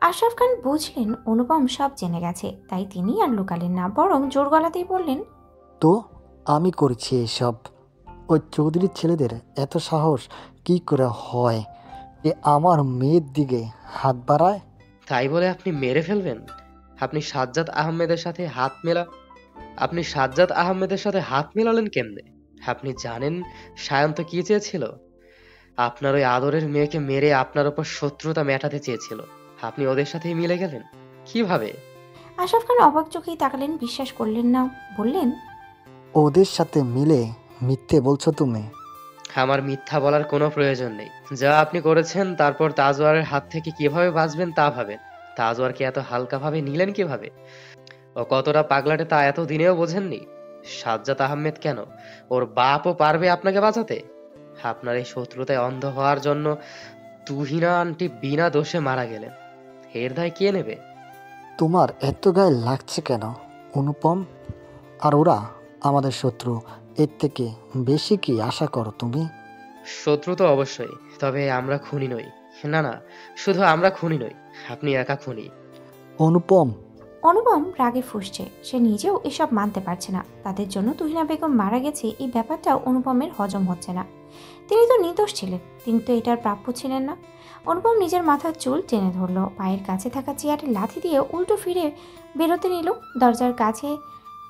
আশরাফ খান বুঝলেন অনুপম সব জেনে গেছে, তাই তিনি আর লুকালেন না, বরং জোর গলাতেই বললেন,
তো আমি করেছি এসব? ওই চৌধুরীর ছেলেদের এত সাহস কি করে হয় যে আমার মেয়ের দিকে হাত বাড়ায়?
তাই বলে আপনি মেরে ফেলবেন? আপনি সাজ্জাদ আহমেদের সাথে হাত মেলালেন কেমনে? আপনি জানেন সায়ন্ত কি চেয়েছিল? আপনার ওই আদরের মেয়েকে মেরে আপনার উপর শত্রুতা মেটাতে চেয়েছিল। আপনি ওদের সাথেই মিলে গেলেন কিভাবে?
আশরাফ খান অবাক চোখেই তাকালেন, বিশ্বাস করলেন না। বললেন,
ওদের সাথে মিলে মিথ্যে বলছো তুমি?
আমার মিথ্যা বলার কোনো প্রয়োজন নেই। যা আপনি করেছেন তারপর তাজওয়ারের হাত থেকে কিভাবে বাঁচবেন তা ভাবেন। তাজওয়ারকে এত হালকাভাবে নিলেন কিভাবে? ও কতটা পাগলাটে তা এত দিনেও বোঝেননি? সাজ্জাদ আহমেদ কেন, ওর বাপও পারবে আপনাকে বাঁচাতে? আপনার এই শত্রুতায় অন্ধ হওয়ার জন্য তুহিনা আন্টি বিনা দোষে মারা গেলেন। এর দায় কে নেবে?
তোমার এত গায়ে লাগছে কেন অনুপম? আর ওরা আমাদের শত্রু, এর থেকে বেশি কি আশা করো তুমি?
শত্রু তো অবশ্যই, তবে আমরা খুনি নই। না না, শুধু আমরা খুনি নই, আপনি একা খুনি।
অনুপম!
অনুপম রাগে ফুঁসছে। সে নিজেও এসব মানতে পারছে না। তাদের জন্য তুহিনা বেগম মারা গেছে, এই ব্যাপারটাও অনুপমের হজম হচ্ছে না। তিনি তো নির্দোষ ছিলেন, তিনি তো এটার প্রাপ্য ছিলেন না। অনুপম নিজের মাথার চুল টেনে ধরল, পায়ের কাছে থাকা চেয়ারে লাথি দিয়ে উল্টো ফিরে বেরোতে নিল। দরজার কাছে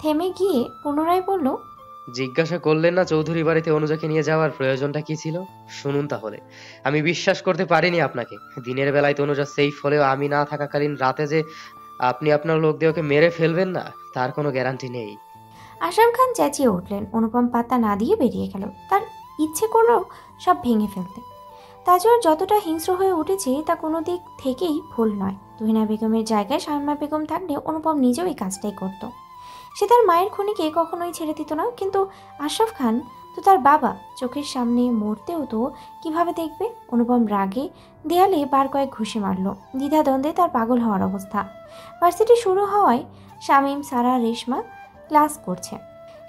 থেমে গিয়ে পুনরায় বলল,
জিজ্ঞাসা করলেন না চৌধুরী বাড়িতে অনুজাকে নিয়ে যাওয়ার প্রয়োজনটা কি ছিল? শুনুন তাহলে, আমি বিশ্বাস করতে পারিনি আপনাকে। দিনের বেলায় তনুজা সেফ হলেও আমি না থাকাকালীন রাতে যে আপনি আপনার লোক দিয়ে ওকে মেরে ফেলবেন না তার কোনো গ্যারান্টি নেই।
আশরাফ খান চেঁচিয়ে উঠলেন। অনুপম পাত্তা না দিয়ে বেরিয়ে গেল। তার ইচ্ছে করলো সব ভেঙে ফেলতে। তাজওয়ার যতটা হিংস্র হয়ে উঠেছে তা কোনো দিক থেকেই ভুল নয়। তুহিনা বেগমের জায়গায় শামিমা বেগম থাকলে অনুপম নিজেও এই কাজটাই করত। সে তার মায়ের খুনিকে কখনোই ছেড়ে দিত না, কিন্তু আশরাফ খান তো তার বাবা চোখের সামনে মরতেও তো কিভাবে দেখবে? অনুপম রাগে দেয়ালে বার কয়েক ঘুষি মারল। দ্বিধাদ্বন্দ্বে তার পাগল হওয়ার অবস্থা। ভার্সিটি শুরু হওয়ায় শামীম, সারা, রেশমা ক্লাস করছে।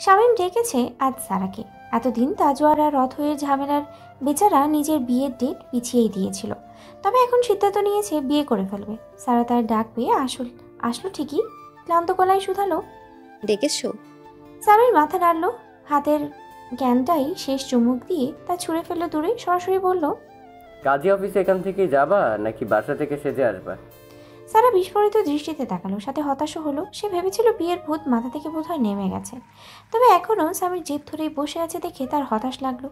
শামীম ডেকেছে আজ সারাকে। এতদিন তাজওয়ার আর অথয়ের ঝামেলার বেচারা নিজের বিয়ের ডেট পিছিয়েই দিয়েছিল, তবে এখন সিদ্ধান্ত নিয়েছে বিয়ে করে ফেলবে। সারা তার ডাক পেয়ে আসলো ঠিকই, ক্লান্ত গলায় শুধালো,
ডেকেছো?
স্বামীর মাথা নাড়ল, হাতের জ্ঞানটাই শেষ চুমুক দিয়ে তা ছুঁড়ে ফেললো দূরে। সরাসরি বলল,
কাজী অফিসে এখান থেকে যাবা নাকি বাসা থেকে সেজে আসবা?
সারা বিস্ফোরিত দৃষ্টিতে তাকালো, সাথে হতাশও হলো। সে ভেবেছিল বিয়ের ভূত মাথা থেকে বোধহয় নেমে গেছে, তবে এখনও স্বামীর জেদ ধরেই বসে আছে দেখে তার হতাশ লাগলো।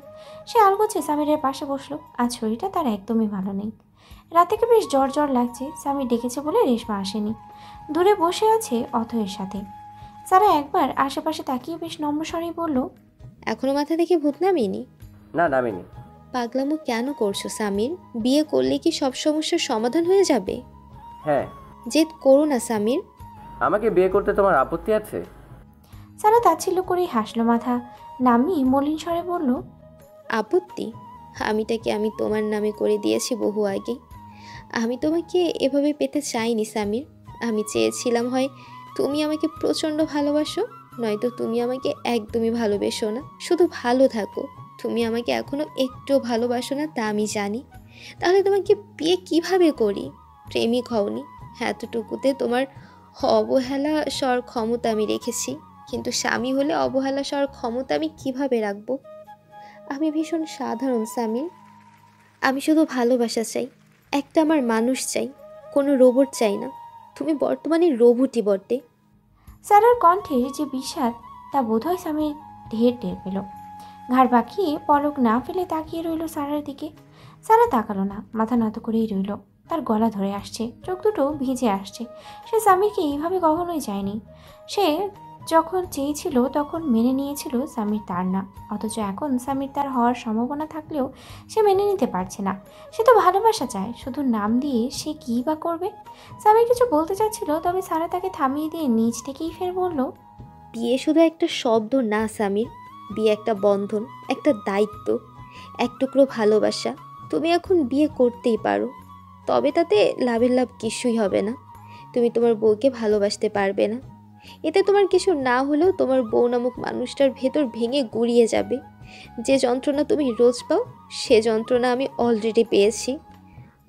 সে আলগোছে স্বামীরের পাশে বসলো। আজ শরীরটা তার একদমই ভালো নেই। রাত থেকে বেশ জ্বর জ্বর লাগছে। স্বামী ডেকেছে বলে রেশমা আসেনি, দূরে বসে আছে অথয়ের সাথে। সারা একবার আশেপাশে তাকিয়ে বেশ নম্র স্বরেই বলল,
এখনো মাথা থেকে ভূত নামেনি?
না, নামিনি।
পাগলামো কেন করছো সামির? বিয়ে করলে কি সব সমস্যার সমাধান হয়ে যাবে?
হ্যাঁ।
জেদ করো না সামির।
আমাকে বিয়ে করতে তোমার আপত্তি আছে?
সারা তাচ্ছিল্য করেই হাসলো, মাথা নামিয়ে মলিন স্বরে বলল,
আপত্তি? আমিটাকে আমি তোমার নামে করে দিয়েছি বহু আগে। আমি তোমাকে এভাবে পেতে চাইনি সামির। আমি চেয়েছিলাম হয় তুমি আমাকে প্রচণ্ড ভালোবাসো, নয়তো তুমি আমাকে একদমই ভালোবেসো না, শুধু ভালো থাকো। তুমি আমাকে এখনো একটু ভালোবাসো না তা আমি জানি। তাহলে তোমাকে বিয়ে কিভাবে করি? প্রেমিক হওনি, এতটুকুতে তোমার অবহেলা সর ক্ষমতা আমি রেখেছি, কিন্তু স্বামী হলে অবহেলা সর ক্ষমতা আমি কিভাবে রাখবো? আমি ভীষণ সাধারণ সামির। আমি শুধু ভালোবাসা চাই, একটা আমার মানুষ চাই, কোনো রোবট চাই না। তুমি বর্তমানে রোবটই বটে।
সারার কণ্ঠের যে বিষাদ তা বোধহয় স্বামীর ঢের টের পেল। ঘাড় বাঁকিয়ে পলক না ফেলে তাকিয়ে রইল সারার দিকে। সারা তাকালো না, মাথা নত করেই রইল। তার গলা ধরে আসছে, চোখ দুটো ভিজে আসছে। সে স্বামীরকে এইভাবে কখনোই চায়নি। সে যখন চেয়েছিল তখন মেনে নিয়েছিল স্বামীর তার না, অথচ এখন স্বামীর তার হওয়ার সম্ভাবনা থাকলেও সে মেনে নিতে পারছে না। সে তো ভালোবাসা চায়, শুধু নাম দিয়ে সে কী বা করবে? স্বামী কিছু বলতে চাচ্ছিল, তবে সারা তাকে থামিয়ে দিয়ে নিজ থেকেই ফের বলল,
বিয়ে শুধু একটা শব্দ না সামির, বিয়ে একটা বন্ধন, একটা দায়িত্ব, এক টুকরো ভালোবাসা। তুমি এখন বিয়ে করতেই পারো, তবে তাতে লাভের লাভ কিছুই হবে না। তুমি তোমার বউকে ভালোবাসতে পারবে না। এতে তোমার কিছু না হলেও তোমার বউ নামক মানুষটার ভেতর ভেঙে গুড়িয়ে যাবে। যে যন্ত্রণা তুমি রোজ পাও সে যন্ত্রণা আমি অলরেডি পেয়েছি।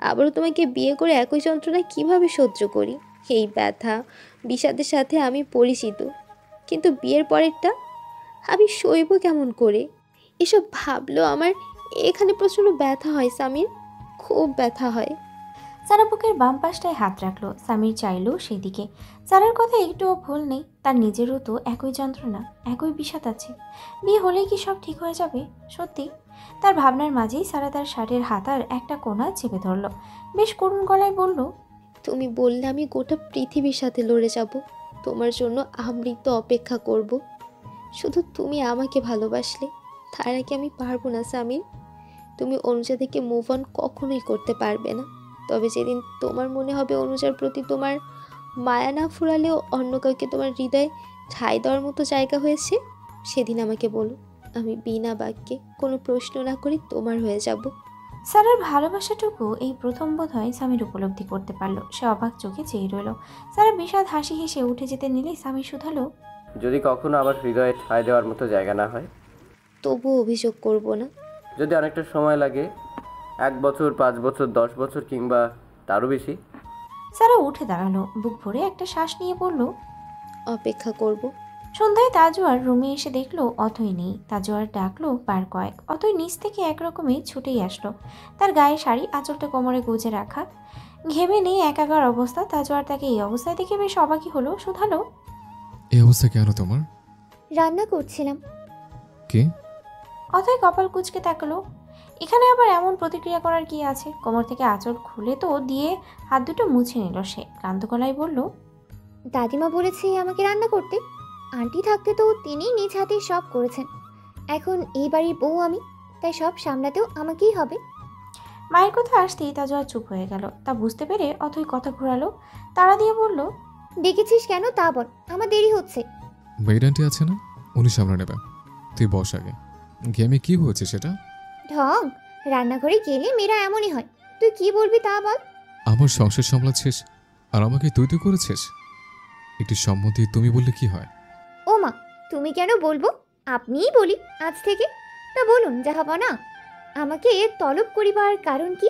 আবারও তোমাকে বিয়ে করে একই যন্ত্রণা কিভাবে সহ্য করি? এই ব্যথা বিষাদের সাথে আমি পরিচিত, কিন্তু বিয়ের পরেরটা আমি সইব কেমন করে? এসব ভাবলেও আমার এখানে প্রচণ্ড ব্যথা হয় সামির, খুব ব্যথা হয়।
সারা বুকের বাম পাশটায় হাত রাখলো। সামির চাইলো সেদিকে। সারার কথা একটুও ভুল নেই, তার নিজেরও তো একই যন্ত্রণা, একই বিষাদ আছে। বিয়ে হলেই কি সব ঠিক হয়ে যাবে? সত্যি? তার ভাবনার মাঝেই সারা তার শার্টের হাতার একটা কোণা চেপে ধরলো, বেশ করুণ গলায় বলল,
তুমি বললে আমি গোটা পৃথিবীর সাথে লড়ে যাব, তোমার জন্য আমৃত অপেক্ষা করব। শুধু তুমি আমাকে ভালোবাসলে, তার আগে আমি পারবো না সামির। তুমি অনুজা থেকে মুভ অন কখনোই করতে পারবে না। তবে যেদিন তোমার মনে হবে অনুজার প্রতি তোমার মায়া না ফুরালেও অন্য কাউকে তোমার হৃদয়ে ঠাঁই দেওয়ার মতো জায়গা হয়েছে, সেদিন আমাকে বলো। আমি বিনা বাক্যে কোনো প্রশ্ন না করে তোমার হয়ে যাব।
সারার ভালোবাসাটুকু এই প্রথম বোধহয় স্বামীর উপলব্ধি করতে পারলো। সে অবাক চোখে চেয়ে রইল। সারা বিষাদ হাসি হেসে উঠে যেতে নিলেই স্বামী শুধালো,
যদি কখনো আমার হৃদয়ে ঠাঁই দেওয়ার মতো জায়গা না হয়?
তবুও অভিযোগ করব না।
যদি অনেকটা সময় লাগে, 1 বছর, 5 বছর, 10 বছর কিংবা তারও বেশি?
সারা উঠে দাঁড়ালো, বুক ভরে একটা শ্বাস নিয়ে বলল,
অপেক্ষা করব।
সন্ধ্যায় তাজওয়ার রুমে এসে দেখলো অথই নেই। তাজওয়ার ডাকলো বার কয়েক। অথই নিচ থেকে একরকমে ছুটেই আসলো। তার গায়ে শাড়ি, আঁচলটা কোমরে গুজে রাখা, ঘেমে নেই একাকার অবস্থা। তাজওয়ার তাকে এই অবস্থায় দেখে বেশ অবাকই হলো। শুধালো,
এই অবস্থা কেন তোমার?
রান্না করছিলাম।
কে?
অথই কপাল কুঁচকে তাকালো। এখানে আবার এমন প্রতিক্রিয়া করার কি আছে? কোমর থেকে আঁচল খুলে তো দিয়ে হাত দুটো মুছে নিল সে। ক্লান্ত গলায় বলল,
দাদিমা বলেছে আমাকে রান্না করতে। আন্টি থাকতে তো তিনি নিজ হাতে সব করেছেন। এখন এই বাড়ির বউ আমি, তাই সব সামলাতেও আমাকেই হবে।
মায়ের কথা আসতেই তাজওয়ার চুপ হয়ে গেল। তা বুঝতে পেরে অথই কথা ঘোরালো, তাড়া দিয়ে বলল,
ডেকেছিস কেন তা বল, আমার দেরি হচ্ছে।
মেয়েড আন্টি আছে না, উনি সামলে নেবে। তুই বস আগে। গেমে কি হয়েছে সেটা?
ঢং, রান্নাঘরে গেলে মেয়েরা এমনই হয়। তুই কি বলবি তা বল।
আমার সংসার সামলাচ্ছিস আর আমাকে তুই তুই করেছিস। একটি সম্মতি তুমি বললে কি হয়?
ও মা, তুমি কেন বলবো? আপনিই বলি আজ থেকে। তা বলুন জাহাপনা, আমাকে তলব করিবার কারণ কি?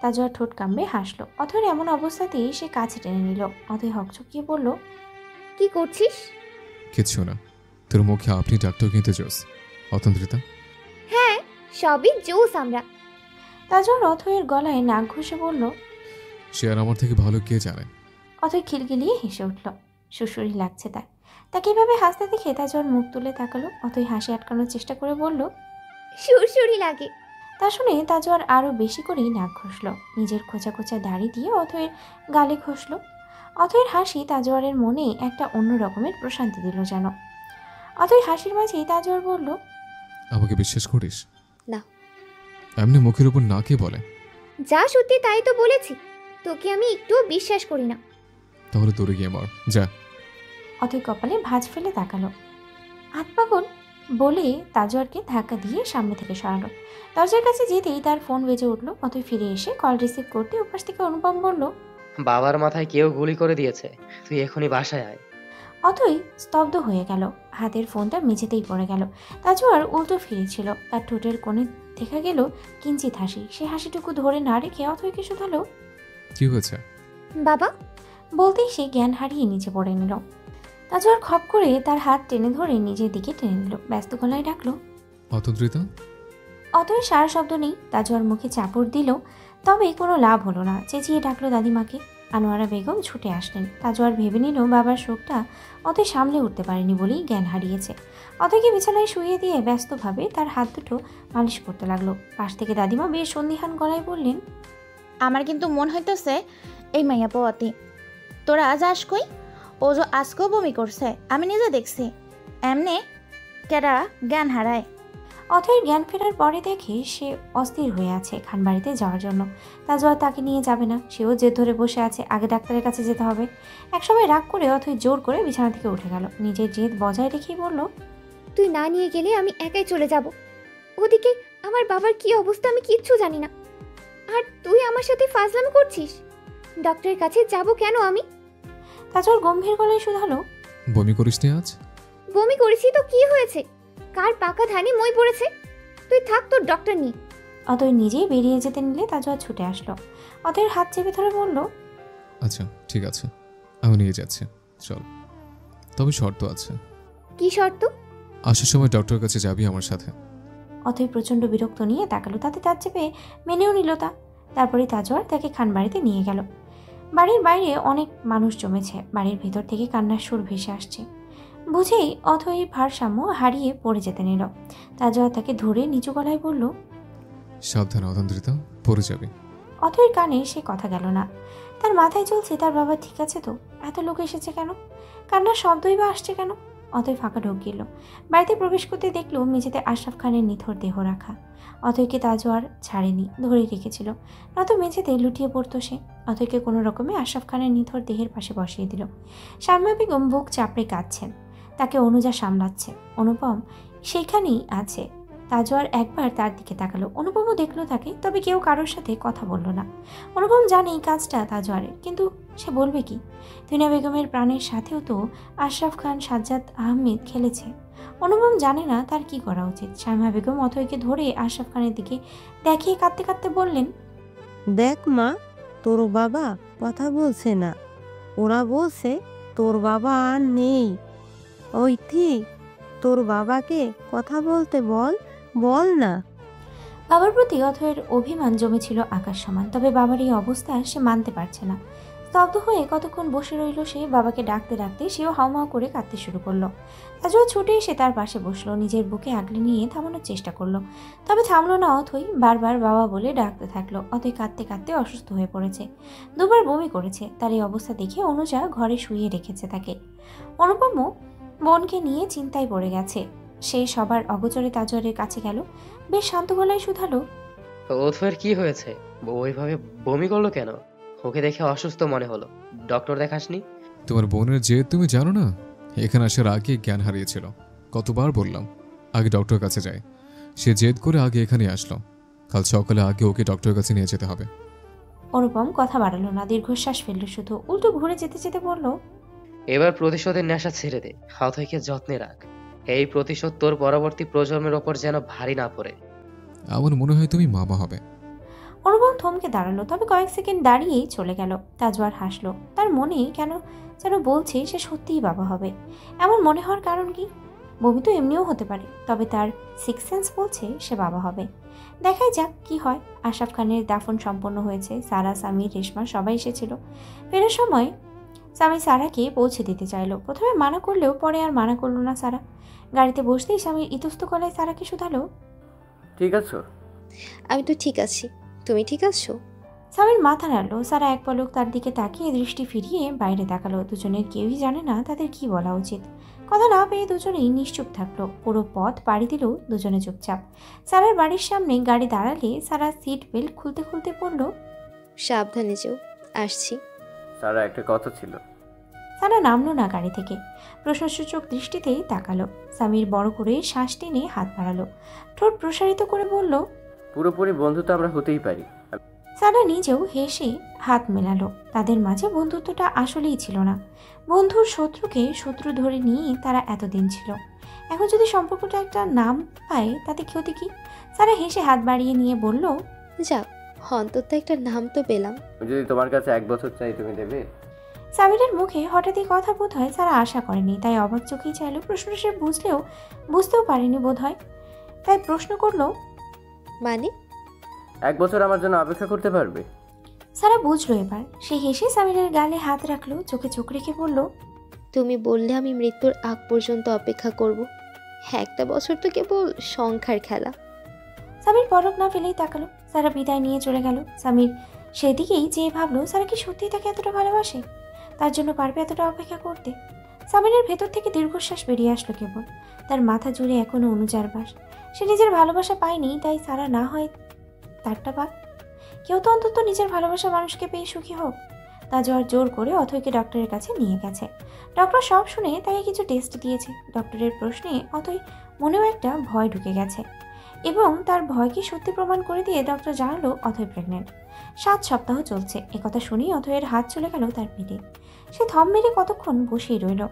তাজোয়ার ঠোঁট কামড়ে হাসলো। অথয়ের এমন অবস্থাতেই সে কাছে টেনে নিল। অথয় হকচকিয়ে বলল,
কি করছিস?
কিচ্ছু না। তোর মুখে আপনি ডাক্তার কিনতে জোস অতন্ত্রিতা।
হ্যাঁ, সবই জোস আমরা।
তাজোয়ার অথয়ের গলায় নাক ঘষে বলল,
সে আর আমার থেকে ভালো কে জানে।
অথয় খিলখিলিয়ে হেসে উঠল। সুসুরি লাগছে তার। তাকে এভাবে হাসতে দেখে তাজোয়ার মুখ তুলে তাকালো। অথয় হাসি আটকানোর চেষ্টা করে বলল,
সুরসুরি লাগে।
তা শুনে তাজোয়ার আরও বেশি করেই নাক ঘষল। নিজের খোঁচা খোঁচা দাড়ি দিয়ে অথয়ের গালে ঘষল। অথয়ের হাসি তাজোয়ারের মনে একটা অন্য রকমের প্রশান্তি দিল যেন। অথয় হাসির মাঝেই তাজোয়ার বলল,
আমাকে বিশ্বাস করিস?
না।
এমনি মুখের উপর না কে বলে?
যা সত্যি তাই তো বলেছি। তোকে আমি একটুও বিশ্বাস করি না।
তাহলে তোরে গিয়ে মর যা।
অথয় কপালে ভাঁজ ফেলে তাকালো। আতপাগল বলে তাজোয়ারকে ধাক্কা দিয়ে সামনে থেকে সরালো। দরজার কাছে যেতেই তার ফোন বেজে উঠল। অথয় ফিরে এসে কল রিসিভ করতে ওপাশ থেকে অনুপম বলল,
বাবার মাথায় কেউ গুলি করে দিয়েছে, তুই এখনই বাসায় আয়।
অথই স্তব্ধ হয়ে গেল। হাতের ফোনটা মেঝেতেই পড়ে গেল। তাজোয়ার উল্টো ফিরেছিল। তার ঠোঁটের কোণে দেখা গেল কিঞ্চিত হাসি। সে হাসিটুকু ধরে না রেখে অথয়কে শুধালো,
কি হয়েছে?
বাবা।
বলতেই সে জ্ঞান হারিয়ে নিচে পড়ে নিল। তাজোয়ার খপ করে তার হাত টেনে ধরে নিজের দিকে টেনে নিল। ব্যস্ত গলায় ডাকলো,
অতন্ত্রিতা।
অথয় সারা শব্দ নেই। তাজোয়ার মুখে চাপড় দিল, তবে কোনো লাভ হলো না। চেঁচিয়ে ডাকলো দাদিমাকে। আনোয়ারা বেগম ছুটে আসলেন। তাজোয়ার ভেবে নিল বাবার শোকটা অথয় সামলে উঠতে পারেনি বলেই জ্ঞান হারিয়েছে। অথয়কে বিছানায় শুইয়ে দিয়ে ব্যস্তভাবে তার হাত দুটো মালিশ করতে লাগলো। পাশ থেকে দাদিমা বেশ সন্দিহান গলায় বললেন,
আমার কিন্তু মন হইতেছে এই মাইয়া পতি তোরা যাস কই? ও যে আজকেও বমি করছে, আমি নিজে দেখছি। এমনি কেডা জ্ঞান হারায়।
অথয়ের জ্ঞান ফেরার পরে দেখে সে অস্থির হয়ে আছে খানবাড়িতে যাওয়ার জন্য। তাজোয়ার তাকে নিয়ে যাবে না। সেও জেদ ধরে বসে আছে, আগে ডাক্তারের কাছে যেতে হবে। একসময় রাগ করে অথয় জোর করে বিছানা থেকে উঠে গেল। নিজের জেদ বজায় রেখেই বলল,
তুই না নিয়ে গেলে আমি একাই চলে যাব। ওদিকে আমার বাবার কি অবস্থা আমি কিচ্ছু জানি না। আর তুই আমার সাথে ফাজলামি করছিস। ডক্টরের কাছে যাব কেন আমি?
তাজোয়ার গম্ভীর গলায় শুধালো,
বমি করিস নি আজ?
বমি করেছি তো কি হয়েছে? কার পাকা ধানে মই পড়েছে? তুই থাক, তোর ডক্টর নি।
অথয় নিজেই বেরিয়ে যেতে নিলে তাজোয়ার ছুটে আসলো। অথয়ের হাত চেপে ধরে বলল,
আচ্ছা ঠিক আছে, আমি নিয়ে যাচ্ছি, চল। তবে শর্ত আছে।
কি শর্ত?
আসার সময় ডক্টরের কাছে যাবি আমার সাথে।
অথয় প্রচণ্ড বিরক্ত নিয়ে তাকালো। তাতে তার চেপে মেনেও নিল তা। তারপরে তাজোয়ার তাকে খানবাড়িতে নিয়ে গেল। বাড়ির বাইরে অনেক মানুষ জমেছে। বাড়ির ভেতর থেকে কান্নার সুর ভেসে আসছে। বুঝেই অথয় ভারসাম্য হারিয়ে পড়ে যেতে নিল। তাজোয়ার তাকে ধরে নিচু গলায় বলল,
সাবধান অতন্ত্রিতা, পড়ে যাবি।
অথয়ের কানে সে কথা গেল না। তার মাথায় চলছে তার বাবা ঠিক আছে তো, এত লোক এসেছে কেন, কান্নার শব্দই বা আসছে কেন। অথয় ফাঁকা ঢোক গেল। বাড়িতে প্রবেশ করতে দেখলো মেঝেতে আশরাফ খানের নিথর দেহ রাখা। অথয়কে তাজোয়ার ছাড়েনি, ধরে রেখেছিল। নয়তো মেঝেতে লুটিয়ে পড়তো সে। অথয়কে কোনো রকমে আশরাফ খানের নিথর দেহের পাশে বসিয়ে দিল। শাম্মা বেগম বুক চাপড়ে কাঁদছেন। তাকে অনুজা সামলাচ্ছে। অনুপম সেইখানেই আছে। তাজোয়ার একবার তার দিকে তাকালো। অনুপমও দেখলো তাকে, তবে কেউ কারোর সাথে কথা বলল না। অনুপম জানে এই কাজটা তাজোয়ারের, কিন্তু সে বলবে কি? তুহিনা বেগমের প্রাণের সাথেও তো আশরাফ খান, সাজ্জাদ আহমেদ খেলেছে। অনুপম জানে না তার কি করা উচিত। শামা বেগম অথয়কে ধরে আশরাফ খানের দিকে দেখিয়ে কাঁদতে কাঁদতে বললেন,
দেখ মা, তোর বাবা কথা বলছে না। ওরা বলছে তোর বাবা আর নেই। ওই ঠিক, তোর বাবাকে কথা বলতে বল, বল না।
বাবার প্রতি অথয়ের অভিমান জমেছিল আকাশ সমান। তবে বাবার এই অবস্থা সে মানতে পারছে না। স্তব্ধ হয়ে কতক্ষণ বসে রইল সে। বাবাকে ডাকতে ডাকতে সেও হাউমাউ করে কাঁদতে শুরু করলো। তাজোয়া ছুটে এসে তার পাশে বসলো। নিজের বুকে আগলে নিয়ে থামানোর চেষ্টা করলো, তবে থামলো না অথই। বারবার বাবা বলে ডাকতে থাকলো। অথই কাঁদতে কাঁদতে অসুস্থ হয়ে পড়েছে। দুবার বমি করেছে। তার এই অবস্থা দেখে অনুজা ঘরে শুইয়ে রেখেছে তাকে। অনুপমও বোনকে নিয়ে চিন্তায় পড়ে গেছে। সে সবার অগোচরে তাজোয়ারের কাছে গেল। বেশ শান্ত গলায় শুধালো,
অথয়ের কি হয়েছে? ওইভাবে বমি করলো কেন? ওকে দেখে অসুস্থ মনে হলো। ডক্টর দেখাসনি?
তোমার বোনের যে তুমি জানো না, এখানে আসার আগে জ্ঞান হারিয়েছিল। কতবার বললাম আগে ডক্টরের কাছে যাই, সে জেদ করে আগে এখানে আসলো। কাল সকালে আগে ওকে ডক্টরের কাছে নিয়ে যেতে হবে।
অনুপম কথা বাড়ালো না, দীর্ঘশ্বাস ফেলল শুধু, উল্টো ঘুরে যেতে যেতে বলল,
এবার প্রতিশোধের নেশা ছেড়ে দে, অথৈকে যত্নে রাখ। এই প্রতিশোধ তোর পরবর্তী প্রজন্মের ওপর যেন ভারী না পড়ে।
আমার মনে হয় তুমি মামা হবে।
অনুপম থমকে দাঁড়ালো, তবে কয়েক সেকেন্ড দাঁড়িয়েই চলে গেল। তাজওয়ার হাসলো, তার মনে কেন যেন বলছে সে সত্যিই বাবা হবে। এমন মনে হওয়ার কারণ কি? বমি তো এমনিও হতে পারে, তবে তার সিক্স সেন্স বলছে সে বাবা হবে। দেখাই যাক কি হয়। আশরাফ খানের দাফন সম্পন্ন হয়েছে। সারা, সামির, রেশমা সবাই এসেছিল। ফেরার সময় স্বামী সারাকে পৌঁছে দিতে চাইলো। প্রথমে মানা করলেও পরে আর মানা করলো না সারা। গাড়িতে বসতেই স্বামীর ইতস্ত গলায় সারাকে শুধালো,
ঠিক আছো?
আমি তো ঠিক আছি, তুমি ঠিক আছো?
স্বামীর মাথা নাড়লো। সারা এক পলক তার দিকে তাকিয়ে দৃষ্টি ফিরিয়ে বাইরে তাকালো। দুজনের কেউই জানে না তাদের কি বলা উচিত। কথা না পেয়ে দুজনেই নিশ্চুপ থাকলো। পুরো পথ পাড়ি দিল দুজনে চুপচাপ। সারার বাড়ির সামনে গাড়ি দাঁড়ালে সারা সিট বেল্ট খুলতে খুলতে পড়ল,
সাবধানে যেও, আসছি।
সারা, একটা কথা ছিল।
সারা নামলো না গাড়ি থেকে। প্রশ্নসূচক দৃষ্টিতেই তাকালো। স্বামীর বড় করে শ্বাস টেনে হাত বাড়ালো, ঠোঁট প্রসারিত করে বলল,
পুরোপুরি বন্ধু তো আমরা হতেই পারি।
সারা নিজেও হেসে হাত মেলালো। তাদের মাঝে বন্ধুত্বটা আসলেই ছিল না। বন্ধুর শত্রুকে শত্রু ধরে নিয়ে তারা এতদিন ছিল। এখন যদি সম্পর্কটা একটা নাম পায় তাতে ক্ষতি কি? সারা হেসে হাত বাড়িয়ে নিয়ে বলল,
যাক, অন্তত একটা নাম তো পেলাম।
যদি তোমার কাছে 1 বছর চাই, তুমি দেবে?
সামিরের মুখে হঠাৎই কথা বোধ হয় সারা আশা করেনি, তাই অবাক চোখেই চাইল। প্রশ্নটা সে বুঝতেও পারেনি বোধ হয়, তাই প্রশ্ন করলো,
মানে?
1 বছর আমার জন্য অপেক্ষা করতে পারবে?
সারা বুঝলো এবার। সে হেসে সামিরের গালে হাত রাখলো, চোখে চোখ রেখে বলল,
তুমি বললে আমি মৃত্যুর আগ পর্যন্ত অপেক্ষা করব। একটা বছর তো কেবল সংখ্যার খেলা।
সামির পলক না ফেলেই তাকালো। সারা বিদায় নিয়ে চলে গেল। সামির সেদিকেই যেয়ে ভাবলো, সারা কি সত্যিই তাকে এতটা ভালোবাসে? তার জন্য পারবে এতটা অপেক্ষা করতে? সামিরের ভেতর থেকে দীর্ঘশ্বাস বেরিয়ে আসলো কেবল। তার মাথা জুড়ে এখনো অনুজার বাস। সে নিজের ভালোবাসা পায়নি, তাই সারা না হয় তারটা পাক। কেউ তো অন্তত নিজের ভালোবাসা মানুষকে পেয়ে সুখী হোক। তাজওয়ার জোর করে অথৈকে ডক্টরের কাছে নিয়ে গেছে। ডক্টর সব শুনে তাকে কিছু টেস্ট দিয়েছে। ডক্টরের প্রশ্নে অথৈ মনেও একটা ভয় ঢুকে গেছে, এবং তার ভয়কে সত্যি প্রমাণ করে দিয়ে ডক্টর জানালো অথৈ প্রেগনেন্ট। 7 সপ্তাহ চলছে। একথা শুনেই অথৈয়ের হাত চলে গেল তার পিঠে। সে থম মেরে কতক্ষণ বসেই রইল।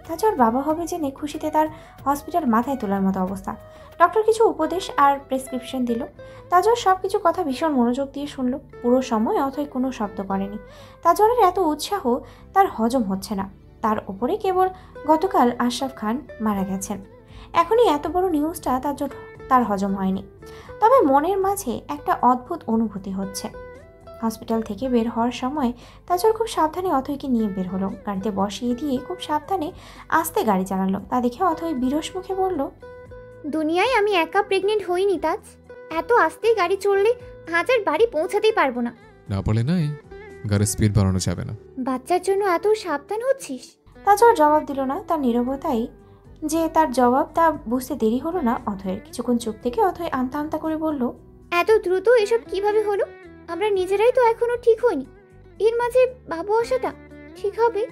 তাজওয়ার বাবা হবে জেনে খুশিতে তার হসপিটাল মাথায় তোলার মতো অবস্থা। ডক্টর কিছু উপদেশ আর প্রেসক্রিপশন দিল। তাজওয়ার সব কিছু কথা ভীষণ মনোযোগ দিয়ে শুনল। পুরো সময় অথৈ কোনো শব্দ করেনি। তাজওয়ারের এত উৎসাহ তার হজম হচ্ছে না। তার উপরে কেবল গতকাল আশরাফ খান মারা গেছেন। এখনই এত বড় নিউজটা তার হজম হয়নি। তবে মনের মাঝে একটা অদ্ভুত অনুভূতি হচ্ছে। হসপিটাল থেকে বের হওয়ার সময় তাজওয়ার খুব সাবধানে অথৈকে নিয়ে বের হলো। গাড়িতে বসিয়ে দিয়ে খুব সাবধানে আস্তে গাড়ি চালালো। তা দেখে অথৈ বিরস মুখে বলল,
দুনিয়ায় আমি একা প্রেগনেন্ট হইনি তাজ। এত আস্তে গাড়ি চললে হাজার বাড়ি পৌঁছাতেই পারবো না।
না পারলে নাই, গাড়ির স্পিড বাড়ানো যাবে না।
বাচ্চার জন্য এত সাবধান হচ্ছিস?
তাজওয়ার জবাব দিল না। তার নীরবতাই যে তার জবাব তা বুঝতে দেরি হলো না অথৈয়ের। কিছুক্ষণ চুপ থেকে অথৈ আমতা আমতা করে বলল,
এত দ্রুত এসব কিভাবে হলো? আমরা নিজেরাই তো এখনো ঠিক হইনি, এর মাঝে বাবু আসাটা ঠিক হবে?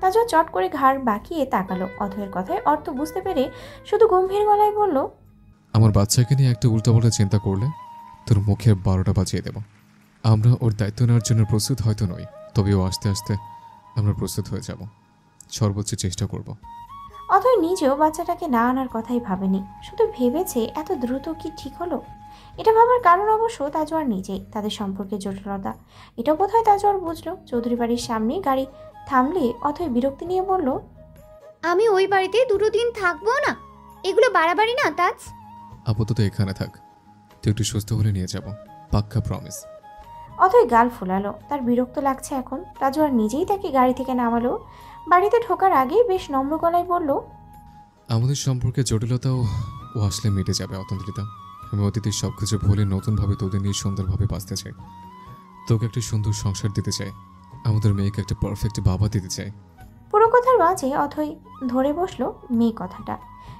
তাজওয়ার চট করে ঘাড় বাঁকিয়ে তাকালো। অথৈয়ের কথায় অর্থ বুঝতে পেরে শুধু গম্ভীর গলায় বলল,
আমার বাচ্চাকে নিয়ে একটা উল্টাপাল্টা চিন্তা করলে তোর মুখের 12টা বাজিয়ে দেব। আমরা ওর দায়িত্ব নেওয়ার জন্য প্রস্তুত হয়তো নই, তবে ও আস্তে আস্তে আমরা প্রস্তুত হয়ে যাব। সর্বোচ্চ চেষ্টা করব।
অথৈ নিজেও বাচ্চাটাকে না আনার কথাই ভাবেনি, শুধু ভেবেছে এত দ্রুত কি ঠিক হলো। এটা ভাবার কারণ অবশ্য তাজওয়ার নিজেই, তাদের সম্পর্কের জটিলতা। এটাও বোধহয় তাজওয়ার বুঝলো। চৌধুরী বাড়ির সামনে গাড়ি থামলে অথৈ বিরক্তি নিয়ে বলল,
আমি ওই বাড়িতে 2 দিন থাকবো না। এগুলো বাড়াবাড়ি না তাজ?
আপাতত এখানে থাক, তুই একটু সুস্থ হলে নিয়ে যাব, পাক্কা প্রমিস।
অথৈ গাল ফুলালো। তার বিরক্ত লাগছে এখন। তাজওয়ার নিজেই তাকে গাড়ি থেকে নামালো। বাড়িতে ঢোকার আগেই বেশ নম্র গলায় বলল,
আমাদের সম্পর্কে জটিলতাও ও আসলে মিটে যাবে অতন্ত্রিতা। আমি অতীতের সব কিছু ভুলে নতুনভাবে তোদের নিয়ে সুন্দরভাবে বাঁচতে চাই। তোকে একটা সুন্দর সংসার দিতে চাই, আমাদের মেয়েকে একটা পারফেক্ট বাবা দিতে চাই।
পুরো কথার মাঝে অথৈ ধরে বসলো মেয়ে কথাটা।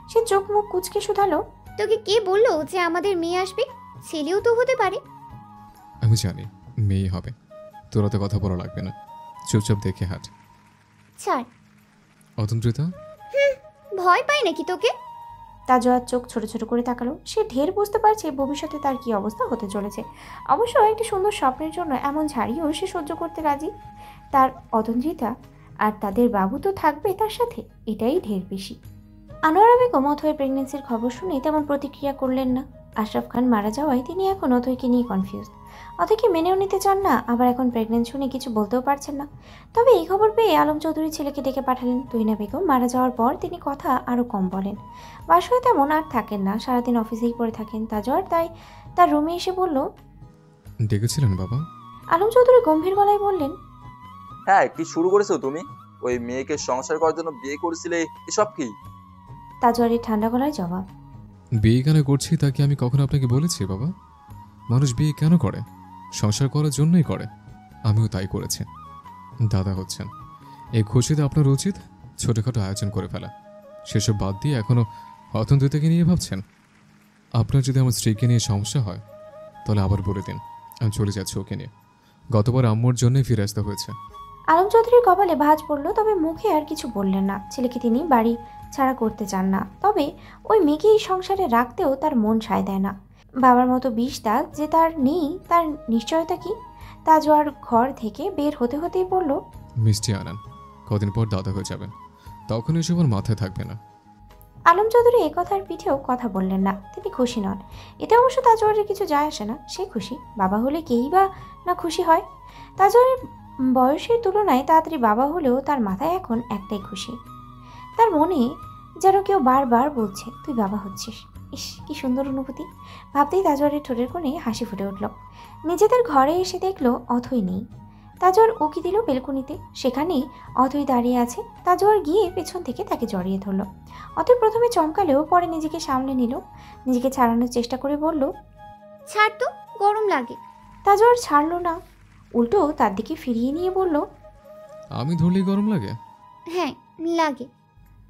সে চোখ মুখ কুচকে শুধালো,
তোকে কে বললো যে আমাদের মেয়ে আসবে? ছেলেও তো হতে পারে।
আমি জানি মেয়ে হবে, তোরা তো কথা বলা লাগবে না, চুপচাপ দেখে হাঁট।
ছাড়।
অতন্ত্রিতা,
ভয় পাই নাকি তোকে?
তাজওয়ার চোখ ছোট ছোট করে তাকালো। সে ঢের বুঝতে পারছে ভবিষ্যতে তার কি অবস্থা হতে চলেছে। অবশ্য একটি সুন্দর স্বপ্নের জন্য এমন ঝাড়িও সে সহ্য করতে রাজি। তার অতন্দ্রিতা আর তাদের বাবু তো থাকবে তার সাথে, এটাই ঢের বেশি। আনোয়ারা বেগম অথয়ের প্রেগনেন্সির খবর শুনে তেমন প্রতিক্রিয়া করলেন না। আশরাফ খান মারা যাওয়ায় তিনি এখন অথয়কে নিয়ে কনফিউজ। অথয়কে মেনেও নিতে চান না, আবার এখন প্রেগনেন্ট শুনে কিছু বলতেও পারছেন না। তবে এই খবর পেয়ে আলম চৌধুরী ছেলেকে ডেকে পাঠালেন। তুহিনা বেগম মারা যাওয়ার পর তিনি কথা আরও কম বলেন, বাসায় তেমন আর থাকেন না, সারাদিন অফিসেই পড়ে থাকেন। তাজওয়ার তাই তার রুমে এসে বলল,
ডেকেছিলেন বাবা?
আলম চৌধুরী গম্ভীর গলায় বললেন,
হ্যাঁ, কি শুরু করেছো তুমি? ওই মেয়েকে সংসার করার জন্য বিয়ে করেছিলে, এসব কি?
তাজওয়ারের ঠান্ডা গলায় জবাব,
বিয়ে কেন করছি তা কি আমি কখনো আপনাকে বলেছি বাবা? মানুষ বিয়ে কেন করে? সংসার করার জন্যই করে। আমিও তাই করেছি। দাদা হচ্ছেন, এই খুশিতে আপনার উচিত ছোটোখাটো আয়োজন করে ফেলা। সেসব বাদ দিয়ে এখনও অতন্ত্রিতাকে নিয়ে ভাবছেন? আপনার যদি আমার স্ত্রীকে নিয়ে সমস্যা হয় তাহলে আবার বলে দিন, আমি চলে যাচ্ছি ওকে নিয়ে। গতবার আম্মুর জন্যই ফিরে আসতে হয়েছে।
আলম চৌধুরীর কপালে ভাঁজ পড়ল, তবে মুখে আর কিছু বললেন না। ছেলেকে তিনি বাড়ি ছাড়া করতে চান না, তবে ওই মেয়েকে এই সংসারে রাখতেও তার মন সায় দেয় না। বাবার মতো বিষ দাগ যে তার নেই তার নিশ্চয়তা কি? তাজওয়ার ঘর থেকে বের হতে হতেই বলল,
মিষ্টি আনান, কদিন পর দাদা হয়ে যাবেন, তখন এসব আর মাথায় থাকবে না।
আলম চৌধুরী এ কথার পিঠেও কথা বললেন না। তিনি খুশি নন, এতে অবশ্য তাজওয়ারের কিছু যায় আসে না। সে খুশি, বাবা হলে কেই বা না খুশি হয়। তাজওয়ারের বয়সের তুলনায় তাড়াতাড়ি বাবা হলেও তার মাথায় এখন একটাই খুশি। তার মনে যেন কেউ বারবার বলছে, তুই বাবা হচ্ছিস। ইস, কি সুন্দর অনুভূতি! ভাবতেই তাজওয়ারের ঠোঁটের কোণে হাসি ফুটে উঠল। নিজেদের ঘরে এসে দেখলো অথই নেই। তাজওয়ার উকি দিল বেলকনিতে, সেখানেই অথই দাঁড়িয়ে আছে। তাজওয়ার গিয়ে পেছন থেকে তাকে জড়িয়ে ধরল। অথই প্রথমে চমকালেও পরে নিজেকে সামলে নিল। নিজেকে ছাড়ানোর চেষ্টা করে বলল,
ছাড় তো, গরম লাগে।
তাজওয়ার ছাড়ল না, উল্টো তার দিকে ফিরিয়ে নিয়ে বলল,
আমি ধরলেই গরম লাগে?
হ্যাঁ, লাগে।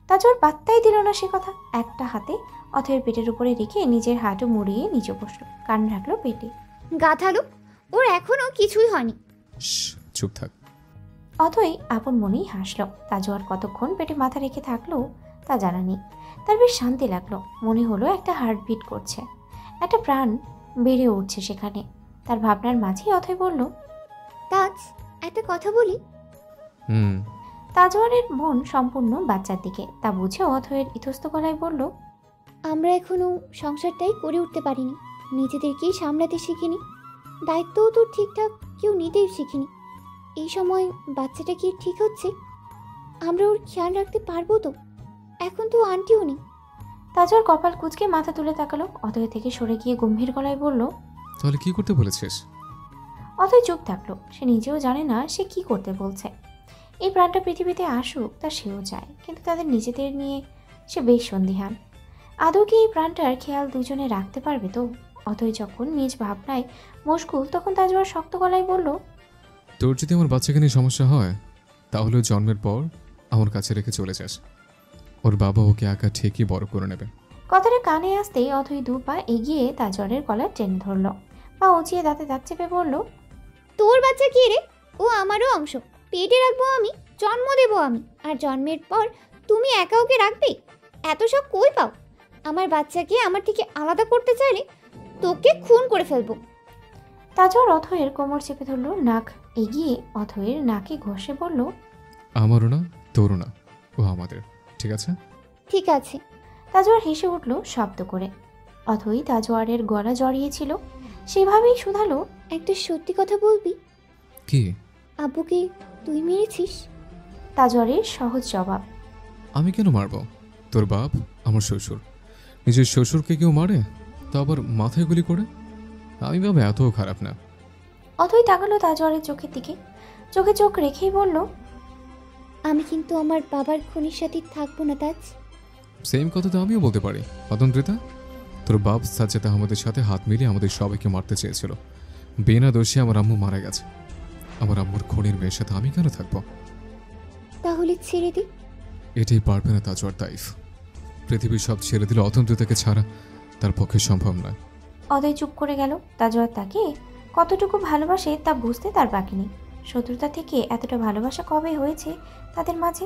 তাজওয়ার পাত্তাই দিল না সে কথা। একটা হাতে অথয়ের পেটের উপরে রেখে নিজের হাঁটু মুড়িয়ে নিচে বসলো, কান রাখলো পেটে।
গাথালু, ওর এখনো কিছুই হয়নি।
চুপ থাক।
অথই আপন মনেই হাসলো। তাজওয়ার কতক্ষণ পেটে মাথা রেখে থাকলো তা জানা নেই। তার বেশ শান্তি লাগলো, মনে হলো একটা হার্টবিট করছে, একটা প্রাণ বেড়ে উঠছে সেখানে। তার ভাবনার মাঝেই অথই বলল,
তাজ, একটা কথা বলি।
তাজওয়ারের মন সম্পূর্ণ বাচ্চার দিকে, তা বুঝে অথয়ের ইতস্ত গলায় বলল,
আমরা এখনো সংসারটাই করে উঠতে পারিনি, নিজেদেরকেই সামলাতে শিখিনি, দায়িত্বও তো ঠিকঠাক কেউ নিতেই শিখিনি। এই সময় বাচ্চাটা কি ঠিক হচ্ছে? আমরা ওর খেয়াল রাখতে পারবো তো? এখন তো আন্টিও নেই।
তাজওয়ার কপাল কুঁচকে মাথা তুলে তাকালো। অথয় থেকে সরে গিয়ে গম্ভীর গলায় বলল,
তাহলে কি করতে বলেছিস?
অথয় চুপ থাকলো। সে নিজেও জানে না সে কি করতে বলছে। এই প্রাণটা পৃথিবীতে আসুক তা সেও চায়, কিন্তু তাদের নিজেদের নিয়ে সে বেশ সন্দিহান। আদৌ কি এই প্রাণটার খেয়াল দুজনে রাখতে পারবে তো? অথয় যখন নিজ ভাবনায় মশগুল, তখন তাজওয়ার শক্ত গলায় বলল,
তোর যদি আমার বাচ্চাকে নিয়ে সমস্যা হয় তাহলে জন্মের পর আমার কাছে রেখে চলে যাস। ওর বাবা ওকে একা ঠিকই বড় করে নেবে।
কথাটা কানে আসতেই অথই দু পা এগিয়ে তাজওয়ারের গলার টেনে ধরল। পা উঁচিয়ে দাঁতে দাঁত চেপে বলল,
তোর বাচ্চা কি রে? ও আমারও অংশ। পেটে রাখবো আমি, জন্ম দেবো আমি, আর জন্মের পর তুমি একা ওকে রাখবে? এত সব কই পাও? আমার বাচ্চাকে আমার থেকে আলাদা করতে চাইলে তোকে খুন করে ফেলবো।
তাজওয়ার অথয়ের কোমর চেপে ধরল, নাক এগিয়ে অথয়ের নাকে ঘষে বলল,
আমারও না, তোরও না, ও আমাদের। ঠিক আছে?
ঠিক আছে।
তাজওয়ার হেসে উঠল শব্দ করে। অথই তাজওয়ারের গলা জড়িয়েছিল, সেভাবেই শুধালো,
একটা সত্যি কথা বলবি?
কি?
আব্বুকে তুই মেরেছিস?
তাজওয়ারের সহজ জবাব,
আমি কেন মারবো? তোর বাপ আমার শ্বশুর, নিজের শ্বশুরকে কেউ মারে, তা আবার মাথায় গুলি করে? আমি বাবা এতও খারাপ না।
অথই তাকালো তাজওয়ারের চোখের দিকে, চোখে চোখ রেখেই বলল,
আমি কিন্তু আমার বাবার খুনির সাথে থাকবো না তাজ।
সেম কথা তো আমিও বলতে পারি। অতন্ত্রিতা, তোর বাপ সাজ্জাদ আহমদের সাথে হাত মিলিয়ে আমাদের সবাইকে মারতে চেয়েছিল। বিনা দোষে আমার আম্মু মারা গেছে। আমার আম্মুর খুনির মেয়ের সাথে আমি কেন থাকবো?
তাহলে ছেড়ে দে।
এটাই পারবে না তাজওয়ার তাইফ। পৃথিবীর সব ছেড়ে দিলে অতন্ত্রিতাকে ছাড়া তার পক্ষে সম্ভব নয়।
অদয় চুপ করে গেল। তাজওয়ার তাকে কতটুকু ভালোবাসে তা বুঝতে তার বাকি নেই। শত্রুতা থেকে এতটা ভালোবাসা কবে হয়েছে তাদের মাঝে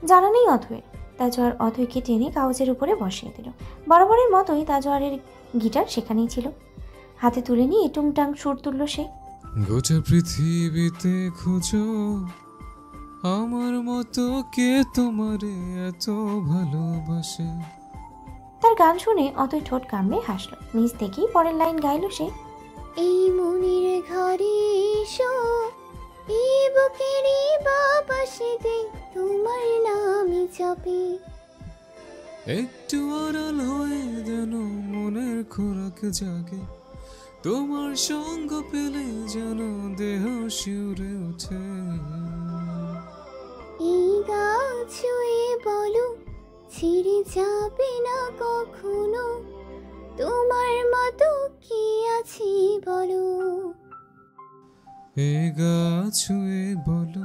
জানা নেই অথয়ের। তাজওয়ার অথৈকে টেনে কাগজের উপরে বসিয়ে দিল। বরাবরের মতোই তাজওয়ারের গিটার সেখানেই ছিল, হাতে তুলে নিয়ে টুংটাং সুর তুলল সে।
গোটা পৃথিবীতে খুঁজো আমার মতো কে তোমারে এত ভালোবাসে।
তার গান শুনে অতই ঠোঁট কামড়ে হাসলো। নিজ থেকেই পরের লাইন গাইল সে।
এই মনের ঘরে এসো, এই বুকেরই বাপাশেতে তোমার নামই জপে।
একটু আড়াল হয়ে যেন মনের খোরাক জাগে, তোমার সঙ্গ পেলে যেন দেহ শিউরে ওঠে।
এই গাছ ছুঁয়ে বলো ছিঁড়ে যাবে না কখনো, তোমার মতো কি আছে বলো।
এ গাছ ছুঁয়ে বলো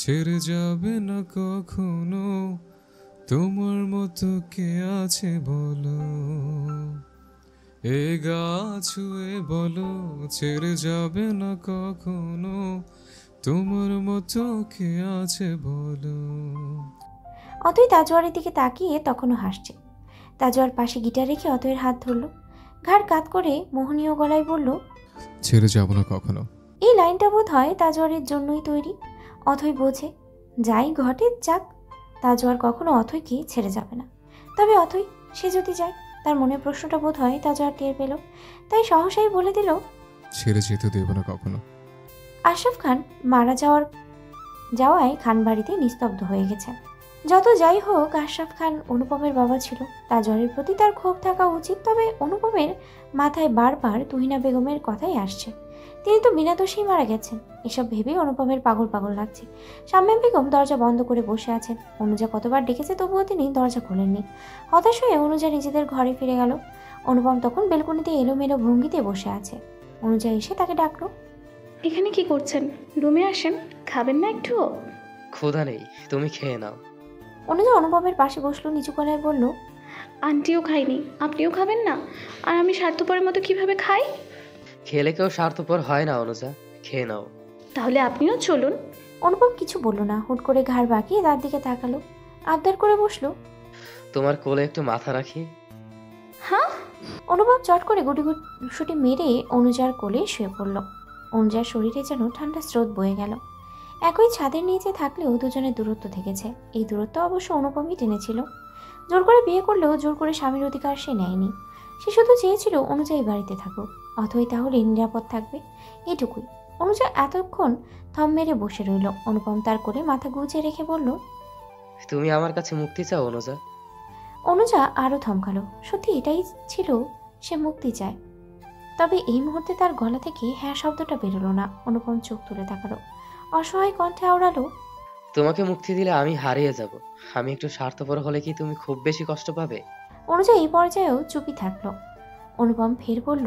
ছেড়ে যাবে না কখনো, তোমার মতো কে আছে বলো। এ গাছ ছুঁয়ে বলো ছেড়ে যাবে না কখনো, তোমার মতো কে আছে বলো।
অতই তাজওয়ারের দিকে তাকিয়ে তখনও হাসছে। তাজওয়ার পাশে গিটার রেখে অতয়ের হাত ধরল, ঘাড় কাত করে মোহনীয় গলায় বলল,
ছেড়ে যাব না কখনো।
এই লাইনটা বোধ হয় তাজওয়ারের জন্যই তৈরি। অথই বোঝে, যাই ঘটে যাক, তাজওয়ার কখনো অথইকে ছেড়ে যাবে না। তবে অথই, সে যদি যায়? তার মনের প্রশ্নটা বোধ হয় তাজওয়ার টের পেল, তাই সহসাই বলে দিল,
ছেড়ে যেতে দেব না কখনো।
আশরাফ খান মারা যাওয়ায় খান বাড়িতে নিস্তব্ধ হয়ে গেছে। যত যাই হোক, আশরাফ খান অনুপমের বাবা ছিল। তাজওয়ারের প্রতি তার ক্ষোভ থাকা উচিত, তবে অনুপমের মাথায় বারবার তুহিনা বেগমের কথাই আসছে। তিনি তো বিনা দোষেই মারা গেছেন। এসব ভেবেই অনুপমের পাগল পাগল লাগছে। শাম্মা বেগম দরজা বন্ধ করে বসে আছেন। অনুজা কতবার ডেকেছে, তবুও তিনি দরজা খোলেননি। হতাশ হয়ে অনুজা নিজেদের ঘরে ফিরে গেল। অনুপম তখন বেলকনিতে এলোমেলো ভঙ্গিতে বসে আছে। অনুজা এসে তাকে ডাকলো,
এখানে কি করছেন? রুমে আসেন, খাবেন না একটুও?
ক্ষুধা নেই, তুমি খেয়ে নাও।
অনুজা অনুপমের পাশে বসলো, নিচু গলায় বলল,
আন্টিও খাইনি, আপনিও খাবেন না? আর আমি স্বার্থপরের মতো কিভাবে খাই?
খেলে কেউ স্বার্থপর হয় না অনুজা, খেয়ে নাও।
তাহলে আপনিও চলুন।
অনুপম কিছু বলল না, হুট করে ঘাড় বাঁকিয়ে তার দিকে তাকালো, আবদার করে বসলো,
তোমার কোলে একটু মাথা রাখি।
হ্যাঁ।
অনুপম চট করে গুটি মেরে অনুজার কোলে শুয়ে পড়ল। অনুজার শরীরে যেন ঠান্ডা স্রোত বয়ে গেল। একই ছাদের নিচে থাকলেও দুজনের দূরত্ব থেকেছে। এই দূরত্ব অবশ্য অনুপমই টেনেছিল। জোর করে বিয়ে করলেও জোর করে স্বামীর অধিকার সে নেয়নি। সে শুধু চেয়েছিল অনুযায়ী বাড়িতে থাকুক, অথই তাহলে নিরাপদ থাকবে, এটুকুই। অনুজা এতক্ষণ থম মেরে বসে রইল। অনুপম তার কোলে মাথা গুছিয়ে রেখে বলল,
তুমি আমার কাছে মুক্তি চাও অনুজা?
অনুজা আরো থমকালো। সত্যি এটাই ছিল, সে মুক্তি চায়। তবে এই মুহূর্তে তার গলা থেকে হ্যাঁ শব্দটা বেরোলো না। অনুপম চোখ তুলে তাকালো, অসহায় কণ্ঠে আওড়ালো,
তোমাকে মুক্তি দিলে আমি হারিয়ে যাব। আমি একটু স্বার্থপর হলে কি তুমি খুব বেশি কষ্ট পাবে?
অনুজা এই পর্যায়েও চুপই থাকলো। অনুপম ফের বলল,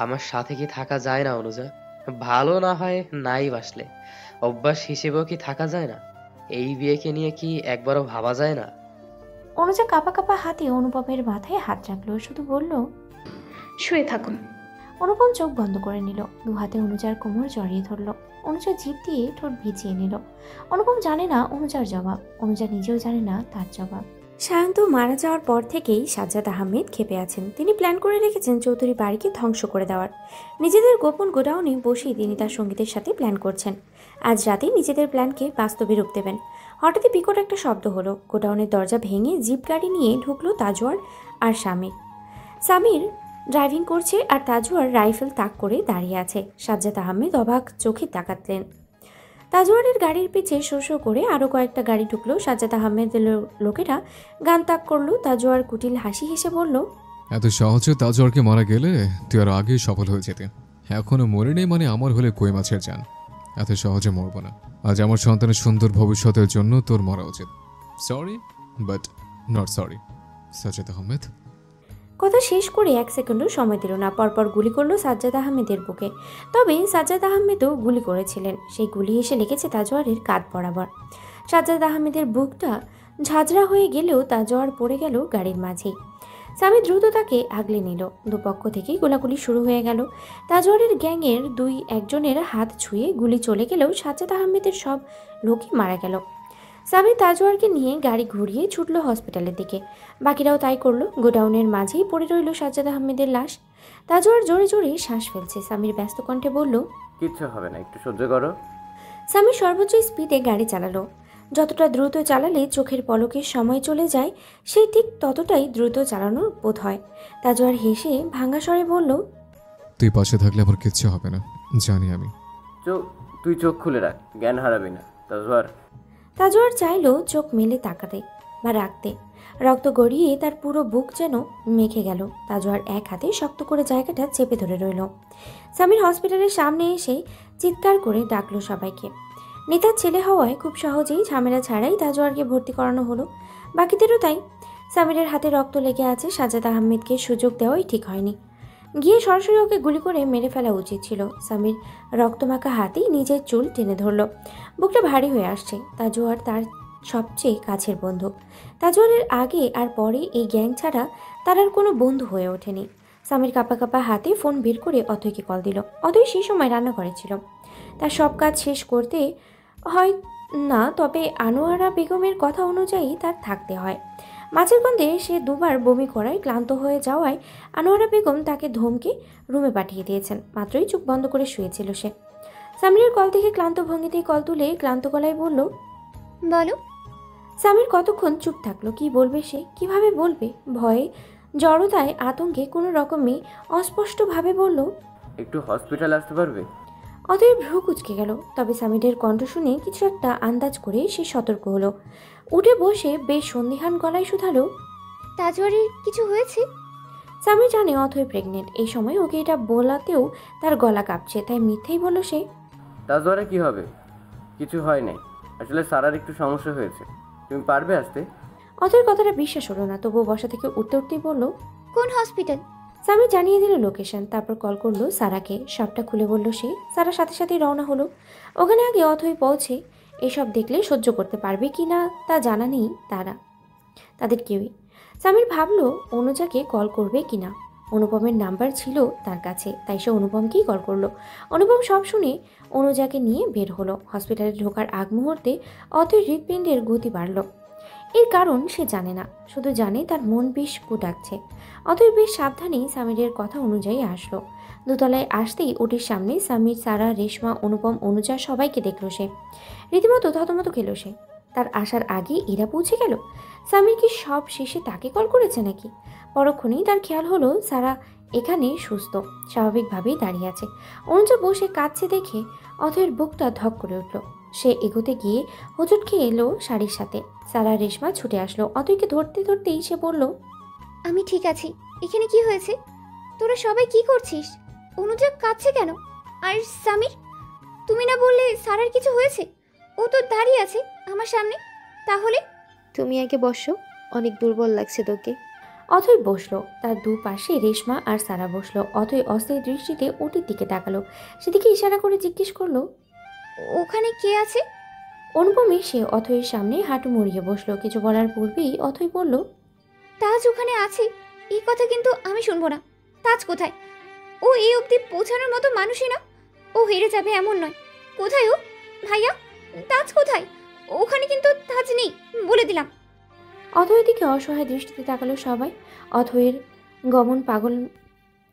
আমার সাথে কি থাকা যায় না অনুজা? ভালো না হয় নাই বাসলে অভ্যাস হিসেবেও কি থাকা যায় না? এই বিয়েকে নিয়ে কি একবারও ভাবা যায় না?
অনুজা কাঁপা কাঁপা হাতে অনুপমের মাথায় হাত রাখলো, শুধু বলল,
শুয়ে থাকুন।
অনুপম চোখ বন্ধ করে নিল, দু হাতে অনুজার কোমর জড়িয়ে ধরল। অনুজা জিভ দিয়ে ঠোঁট ভিজিয়ে নিল। অনুপম জানে না অনুজার জবাব, অনুজা নিজেও জানে না তার জবাব। সায়ন্ত মারা যাওয়ার পর থেকেই সাজ্জাদ আহমেদ ক্ষেপে আছেন। তিনি প্ল্যান করে রেখেছেন চৌধুরী বাড়িকে ধ্বংস করে দেওয়ার। নিজেদের গোপন গোডাউনে বসেই তিনি তার সঙ্গীদের সাথে প্ল্যান করছেন। আজ রাতেই নিজেদের প্ল্যানকে বাস্তবে রূপ দেবেন। হঠাৎই বিকট একটা শব্দ হলো। গোডাউনের দরজা ভেঙে জিপ গাড়ি নিয়ে ঢুকলো তাজওয়ার আর সামির ড্রাইভিং করছে, আর তাজওয়ার রাইফেল তাক করে দাঁড়িয়ে আছে। সাজ্জাদ আহমেদ অবাক চোখে তাকাতলেন। তাজওয়ারের গাড়ির পিছে শো শো করে আরও কয়েকটা গাড়ি ঢুকলো। সাজ্জাদ আহমেদের লোকেরা গান তাক করলো। তাজওয়ার কুটিল হাসি হেসে বলল,
এত সহজে তাজওয়ারকে মারা গেলে তুই আর আগেই সফল হয়ে যেতে। এখনো মরে নেই মানে আমার হলে কই মাছের যান। এত সহজে মরব না। আজ আমার সন্তানের সুন্দর ভবিষ্যতের জন্য তোর মরা উচিত। Sorry but not sorry. Sajjad Ahmed.
কথা শেষ করে এক সেকেন্ডও সময় দিল না, পরপর গুলি করলো সাজ্জাদ আহমেদের বুকে। তবে সাজ্জাদ আহমেদও গুলি করেছিলেন। সেই গুলি এসে লেগেছে তাজওয়ারের কাঁধ বরাবর। সাজ্জাদ আহমেদের বুকটা ঝাঁঝরা হয়ে গেলেও তাজওয়ার পড়ে গেল গাড়ির মাঝেই। সামি দ্রুত তাকে আগলে নিল। দুপক্ষ থেকেই গোলাগুলি শুরু হয়ে গেল। তাজওয়ারের গ্যাংয়ের একজনের হাত ছুঁয়ে গুলি চলে গেলেও সাজ্জাদ আহমেদের সব লোকই মারা গেল। সামির তাজওয়ারকে নিয়ে গাড়ি ঘুরিয়ে ছুটল হসপিটালের দিকে। বাকিরাও তাই করলো। গোডাউনের মাঝেই পড়ে রইল সাজ্জাদ আহমেদের লাশ। তাজওয়ার জোরে জোরে শ্বাস ফেলছে। সামির ব্যস্ত কণ্ঠে বলল,
কিচ্ছু হবে না, একটু সহ্য করো।
সামির সর্বোচ্চ স্পিডে গাড়ি চালালো। যতটা দ্রুত চালালে চোখের পলকের সময় চলে যায়, সেই ঠিক ততটাই দ্রুত চালানোর বোধ হয়। তাজওয়ার হেসে ভাঙা স্বরে বলল,
তুই পাশে থাকলে আমার কিচ্ছু হবে না, জানি আমি।
তুই চোখ খুলে রাখ, জ্ঞান হারাবি না তাজওয়ার।
তাজওয়ার চাইলো চোখ মেলে তাকাতে বা রাখতে। রক্ত গড়িয়ে তার পুরো বুক যেন মেখে গেল। তাজওয়ার এক হাতে শক্ত করে জায়গাটা চেপে ধরে রইল। সামির হসপিটালের সামনে এসে চিৎকার করে ডাকলো সবাইকে। নেতার ছেলে হওয়ায় খুব সহজেই ঝামেলা ছাড়াই তাজওয়ারকে ভর্তি করানো হলো। বাকিদেরও তাই। সামিরের হাতে রক্ত লেগে আছে। সাজ্জাদ আহমেদকে সুযোগ দেওয়াই ঠিক হয়নি। গিয়ে সরাসরি ওকে গুলি করে মেরে ফেলা উচিত ছিল। সামির রক্তমাখা হাতেই নিজের চুল টেনে ধরল। বুকটা ভারী হয়ে আসছে। তাজওয়ার তার সবচেয়ে কাছের বন্ধু। তাজওয়ারের আগে আর পরে এই গ্যাং ছাড়া তার আর কোনো বন্ধু হয়ে ওঠেনি। সামির কাঁপা কাঁপা হাতে ফোন বের করে অথয়কে কল দিল। অথয় সেই সময় রান্না করেছিল। তার সব কাজ শেষ করতে হয় না, তবে আনোয়ারা বেগমের কথা অনুযায়ী তার থাকতে হয়। মাছের গন্ধে সে দুবার বমি করায় ক্লান্ত হয়ে যাওয়ায় আনোয়ারা বেগম তাকে ধমকে রুমে পাঠিয়ে দিয়েছেন। মাত্রই চোখ বন্ধ করে শুয়েছিল সে। সামিরের কল থেকে ক্লান্ত ভঙ্গিতেই কল তুলে ক্লান্ত গলায় বলল,
বলো।
সামির কতক্ষণ চুপ থাকলো। কি বলবে সে, কিভাবে বলবে? ভয়ে, জড়তায়, আতঙ্কে কোনো রকমে অস্পষ্টভাবে বলল,
একটু হসপিটাল আসতে পারবে?
অতএব ভ্রু কুচকে গেল। তবে সামিরের কণ্ঠ শুনে কিছু একটা আন্দাজ করে সে সতর্ক হলো। উঠে বসে বেশ সন্দিহান গলায় শুধালো,
তাজওয়ারের কিছু হয়েছে?
সামির জানে অথই প্রেগনেন্ট। এই সময় ওকে এটা বলাতেও তার গলা কাঁপছে, তাই মিথ্যেই বলল সে।
তাজওয়ারে কি হবে? কিছু হয় নাই, আসলে সারার একটু সমস্যা হয়েছে। তুমি পারবে আসতে?
অথয়ের কথাটা বিশ্বাস হলো না, তবুও বসা থেকে উঠতে উঠতেই বলল,
কোন হসপিটাল?
সামির জানিয়ে দিল লোকেশন। তারপর কল করলো সারাকে। সবটা খুলে বলল সে। সারা সাথে সাথেই রওনা হলো। ওখানে আগে অথই পৌঁছে এসব দেখলে সহ্য করতে পারবে কি না তা জানা নেই তাদের কেউই। সামির ভাবলো অনুজাকে কল করবে কিনা। অনুপমের নাম্বার ছিল তার কাছে, তাই সে অনুপমকেই কল করলো। অনুপম সব শুনে অনুজাকে নিয়ে বের হলো। হসপিটালে ঢোকার আগ মুহূর্তে অথই হৃৎপিণ্ডের গতি বাড়ল। এর কারণ সে জানে না, শুধু জানে তার মন বেশ কুটাচ্ছে। অথই বেশ সাবধানেই সামিরের কথা অনুযায়ী আসলো। দোতলায় আসতেই ওটির সামনে সামির, সারা, রেশমা, অনুপম, অনুজা সবাইকে দেখলো সে। রীতিমতো থতমত খেলো সে। তার আসার আগে এরা পৌঁছে গেল। সামির কি সব শেষে তাকে কল করেছে নাকি? পরক্ষণেই তার খেয়াল হলো সারা এখানে সুস্থ, স্বাভাবিকভাবেই দাঁড়িয়ে আছে। অনুজা বসে কাঁদছে দেখে অথয়ের বুকটা ধক করে উঠল। সে এগোতে গিয়ে হোঁচট খেয়ে এলো শাড়ির সাথে। সারা, রেশমা ছুটে আসলো। অথয়কে ধরতে ধরতেই সে বলল,
আমি ঠিক আছি। এখানে কি হয়েছে? তোরা সবাই কি করছিস? অনুজা কাঁদছে কেন? আর সামির, তুমি না বললে সারার কিছু হয়েছে? ও তো দাঁড়িয়ে আছে আমার সামনে। তাহলে
তুমি আগে বসো, অনেক দুর্বল লাগছে তোকে।
অথয় বসলো। তার দুপাশে রেশমা আর সারা বসলো। অথয় অস্থির দৃষ্টিতে ওটির দিকে তাকালো। সেদিকে ইশারা করে জিজ্ঞেস করলো,
ওখানে কে আছে?
অনুপম এসে অথয়ের সামনে হাঁটু মুড়িয়ে বসলো। কিছু বলার পূর্বেই অথয় বলল,
তাজ ওখানে আছে। এই কথা কিন্তু আমি শুনবো না। তাজ কোথায়? ও এই অবধি পৌঁছানোর মতো মানুষই না। ও হেরে যাবে এমন নয়। কোথায় ও? ভাইয়া, তাজ কোথায়? ওখানে কিন্তু তাজ নেই, বলে দিলাম।
অথয়ের দিকে অসহায় দৃষ্টিতে তাকালো সবাই। অথয়ের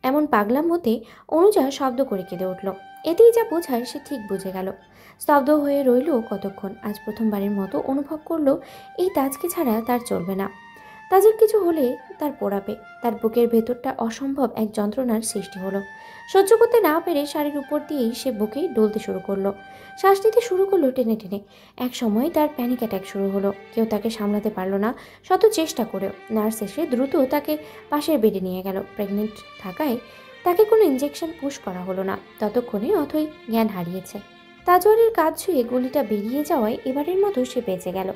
এমন পাগলাম হতে অনুজা শব্দ করে কেঁদে উঠল। এতেই যা বোঝায় সে ঠিক বুঝে গেল। স্তব্ধ হয়ে রইল কতক্ষণ। আজ প্রথমবারের মতো অনুভব করলো এই তাজকে ছাড়া তার চলবে না। তাজের কিছু হলে তার পোড়াবে। তার বুকের ভেতরটা অসম্ভব এক যন্ত্রণার সৃষ্টি হলো। সহ্য করতে না পেরে শাড়ির উপর দিয়েই সে বুকে ডলতে শুরু করলো। শ্বাস নিতে শুরু করলো টেনে টেনে। এক সময় তার প্যানিক অ্যাটাক শুরু হলো। কেউ তাকে সামলাতে পারলো না, শত চেষ্টা করেও। নার্স এসে দ্রুত তাকে পাশের বেডে নিয়ে গেল। প্রেগনেন্ট থাকায় তাকে কোনো ইঞ্জেকশন পুশ করা হলো না। ততক্ষণে অথই জ্ঞান হারিয়েছে। তাজওয়ারের কাজ ছুঁয়ে গুলিটা বেরিয়ে যাওয়ায় এবারের মতো সে বেঁচে গেল।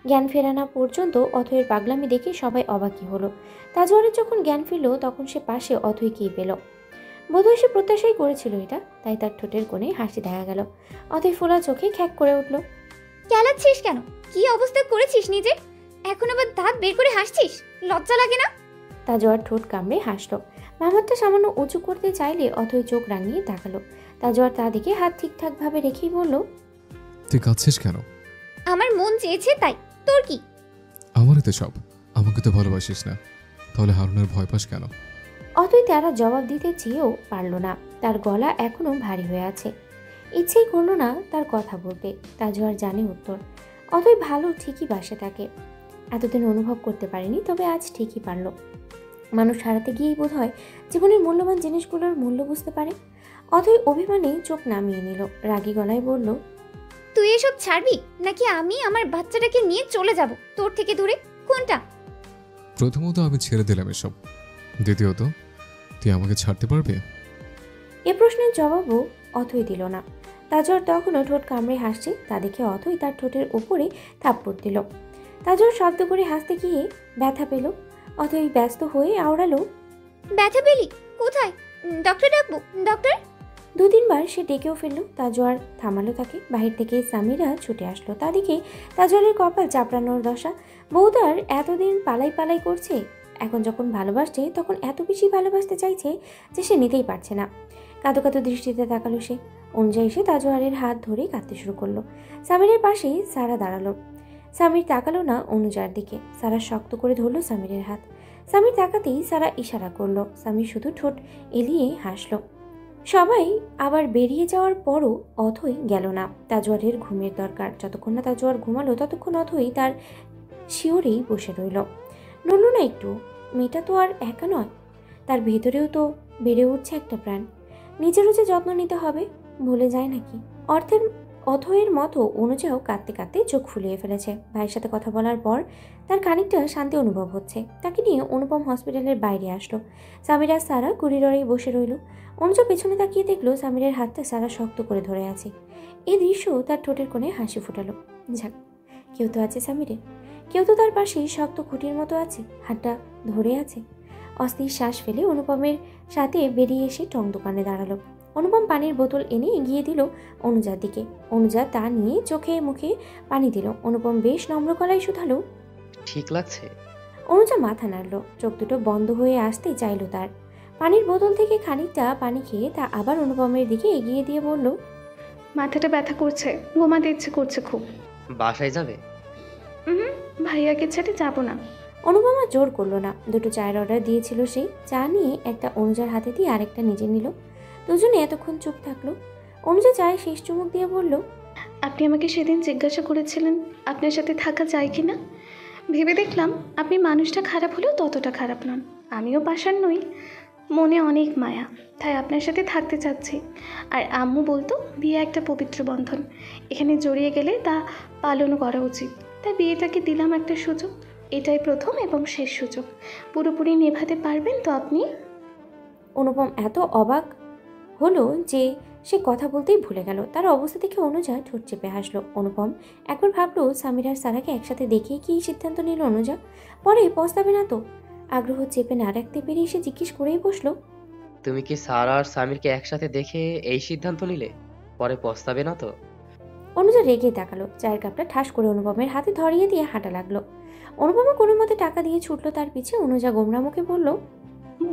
জ্ঞান ফেরানো পর্যন্ত অথয়ের পাগলামি দেখে সবাই অবাকই হলো। তাজওয়ারের যখন জ্ঞান ফিরল তখন সে পাশে অথয়কেই পেল। বোধহয় সে প্রত্যাশাই করেছিল এটা, তাই তার ঠোঁটের কোণে হাসি দেখা গেল। অথয় ফোলা চোখে খ্যাক করে উঠল,
কেলাচ্ছিস কেন? কি অবস্থা করেছিস নিজে? এখন আবার দাঁত বের করে হাসছিস? লজ্জা লাগে না?
তাজওয়ার ঠোঁট কামড়ে হাসলো। মামারটা সামান্য উঁচু করতে চাইলে অথয় চোখ রাঙিয়ে তাকালো। তাজওয়ার তা দিকে হাত ঠিকঠাকভাবে রেখেই বলল,
তুই কাঁদছিস কেন?
আমার মন চেয়েছে তাই, তোর কি?
আমারই তো সব। আমাকে তো ভালোবাসিস না, তাহলে হারানোর ভয় পাস কেন?
অথই তারা জবাব দিতে চেয়েও পারল না, তার গলা এখনো ভারী হয়ে আছে। ইচ্ছেই করলো না তার কথা বলতে। তাজওয়ার জানে উত্তর। অথই ভালো ঠিকই বাসে তাকে, এতদিন অনুভব করতে পারেনি, তবে আজ ঠিকই পারল। মানুষ হারাতে গিয়েই বোধ হয় জীবনের মূল্যবান জিনিসগুলোর মূল্য বুঝতে পারে। অথই অভিমানে চোখ নামিয়ে নিল, রাগী গলায় বলল,
তুই এসব ছাড়বি নাকি আমি আমার বাচ্চাটাকে নিয়ে চলে যাব তোর থেকে দূরে? কোনটা?
প্রথমত আমি ছেড়ে দিলাম এসব, দ্বিতীয়ত তুই আমাকে ছাড়তে পারবি?
এ প্রশ্নের জবাবও অথই দিল না। তাজওয়ার তখনও ঠোঁট কামড়ে হাসছে, তা দেখে অথই তার ঠোঁটের উপরে থাপ্পড় দিল। তাজওয়ার শব্দ করে হাসতে গিয়ে ব্যথা পেল। অথই ব্যস্ত হয়ে আওড়ালো,
ব্যথা পেলি? কোথায়? ডক্টর ডাকবো? ডক্টর?
2-3 বার সে ডেকেও ফেলল। তাজওয়ার থামালো তাকে। বাহির থেকে সামিরা ছুটে আসলো। তা দেখে তাজওয়ারের কপাল চাপড়ানোর দশা। বউদার এতদিন পালাই পালাই করছে, এখন যখন ভালোবাসছে তখন এত বেশি ভালোবাসতে চাইছে যে সে নিতেই পারছে না। কাঁদো কাঁদো দৃষ্টিতে তাকালো সে। অনুজা এসে তাজওয়ারের হাত ধরে কাঁদতে শুরু করলো। সামিরের পাশেই সারা দাঁড়ালো। সামির তাকালো না অনুজার দিকে। সারা শক্ত করে ধরলো সামিরের হাত। সামির তাকাতেই সারা ইশারা করলো। সামির শুধু ঠোঁট এলিয়ে হাসলো। সবাই আবার বেরিয়ে যাওয়ার পরও অথই গেল না। তাজওয়ারের ঘুমের দরকার। যতক্ষণ না তাজওয়ার ঘুমালো ততক্ষণ অথই তার শিওরেই বসে রইল। নড়ল না একটু। মেয়েটা তো আর একা নয়, তার ভেতরেও তো বেড়ে উঠছে একটা প্রাণ। নিজেরও যে যত্ন নিতে হবে, ভুলে যায় নাকি? অথয়ের মতো অনুযাও কাঁদতে কাঁদতে চোখ ফুলিয়ে ফেলেছে। ভাইয়ের সাথে কথা বলার পর তার খানিকটা শান্তি অনুভব হচ্ছে। তাকে নিয়ে অনুপম হসপিটালের বাইরে আসলো। সামিরা সারা করিডোরেই বসে রইল। অনুজা পেছনে তাকিয়ে দেখলো সামিরের হাতটা সারা শক্ত করে ধরে আছে। এই দৃশ্য তার ঠোঁটের কোণে হাসি ফোটালো। যাক, কেউ তো আছে সামিরের, কেউ তো তার পাশেই শক্ত খুঁটির মতো আছে, হাতটা ধরে আছে। অস্থির শ্বাস ফেলে অনুপমের সাথে বেরিয়ে এসে টং দোকানে দাঁড়ালো। অনুপম পানির বোতল এনে এগিয়ে দিল অনুজার দিকে। অনুজা তা নিয়ে চোখে মুখে পানি দিল। অনুপম বেশ নম্র গলায় শুধালো,
ঠিক লাগছে?
অনুজা মাথা নাড়ল। চোখ দুটো বন্ধ হয়ে আসতে চাইল তার। পানির বোতল থেকে খানিকটা পানি খেয়ে তা আবার অনুপমের দিকে এগিয়ে দিয়ে বলল,
মাথাটা ব্যথা করছে, ঘুমাতে ইচ্ছে করছে খুব।
বাসায় যাবে?
ভাইয়াকে ছেড়ে যাবো না।
অনুপমা জোর করলো না। 2টো চায়ের অর্ডার দিয়েছিল সে। চা নিয়ে একটা অনুজার হাতে দিয়ে আরেকটা নিজে নিল। দুজনে এতক্ষণ চুপ থাকলো। অনুজা চায়ে শেষ চুমুক দিয়ে বলল,
আপনি আমাকে সেদিন জিজ্ঞাসা করেছিলেন আপনার সাথে থাকা যায় কি না। ভেবে দেখলাম আপনি মানুষটা খারাপ হলেও ততটা খারাপ নন। আমিও পাষাণ নই, মনে অনেক মায়া, তাই আপনার সাথে থাকতে চাচ্ছি। আর আম্মু বলতো বিয়ে একটা পবিত্র বন্ধন, এখানে জড়িয়ে গেলে তা পালন করা উচিত। তাই বিয়েটাকে দিলাম একটা সুযোগ। এটাই প্রথম এবং শেষ সুযোগ। পুরোপুরি নেভাতে পারবেন তো আপনি?
অনুপম এত অবাক হলো যে সে কথা বলতেই ভুলে গেল। তার অবস্থা দেখে অনুজা ঠোঁট চেপে হাসলো। অনুপম একবার ভাবলো সামির আর সারাকে একসাথে দেখেই কি সিদ্ধান্ত নিল অনুজা, পরে পস্তাবে না তো? আগ্রহ চেপে না রাখতে পেরে সে জিজ্ঞেস করেই বসলো,
তুমি কি সারা আর সামিরকে একসাথে দেখে এই সিদ্ধান্ত নিলে? পরে পস্তাবে না তো?
অনুজা রেগে তাকালো। চায়ের কাপটা ঠাস করে অনুপমের হাতে ধরিয়ে দিয়ে হাঁটা লাগলো। অনুপমা কোনো মতে টাকা দিয়ে ছুটলো তার পিছে। অনুজা গোমরা মুখে বলল,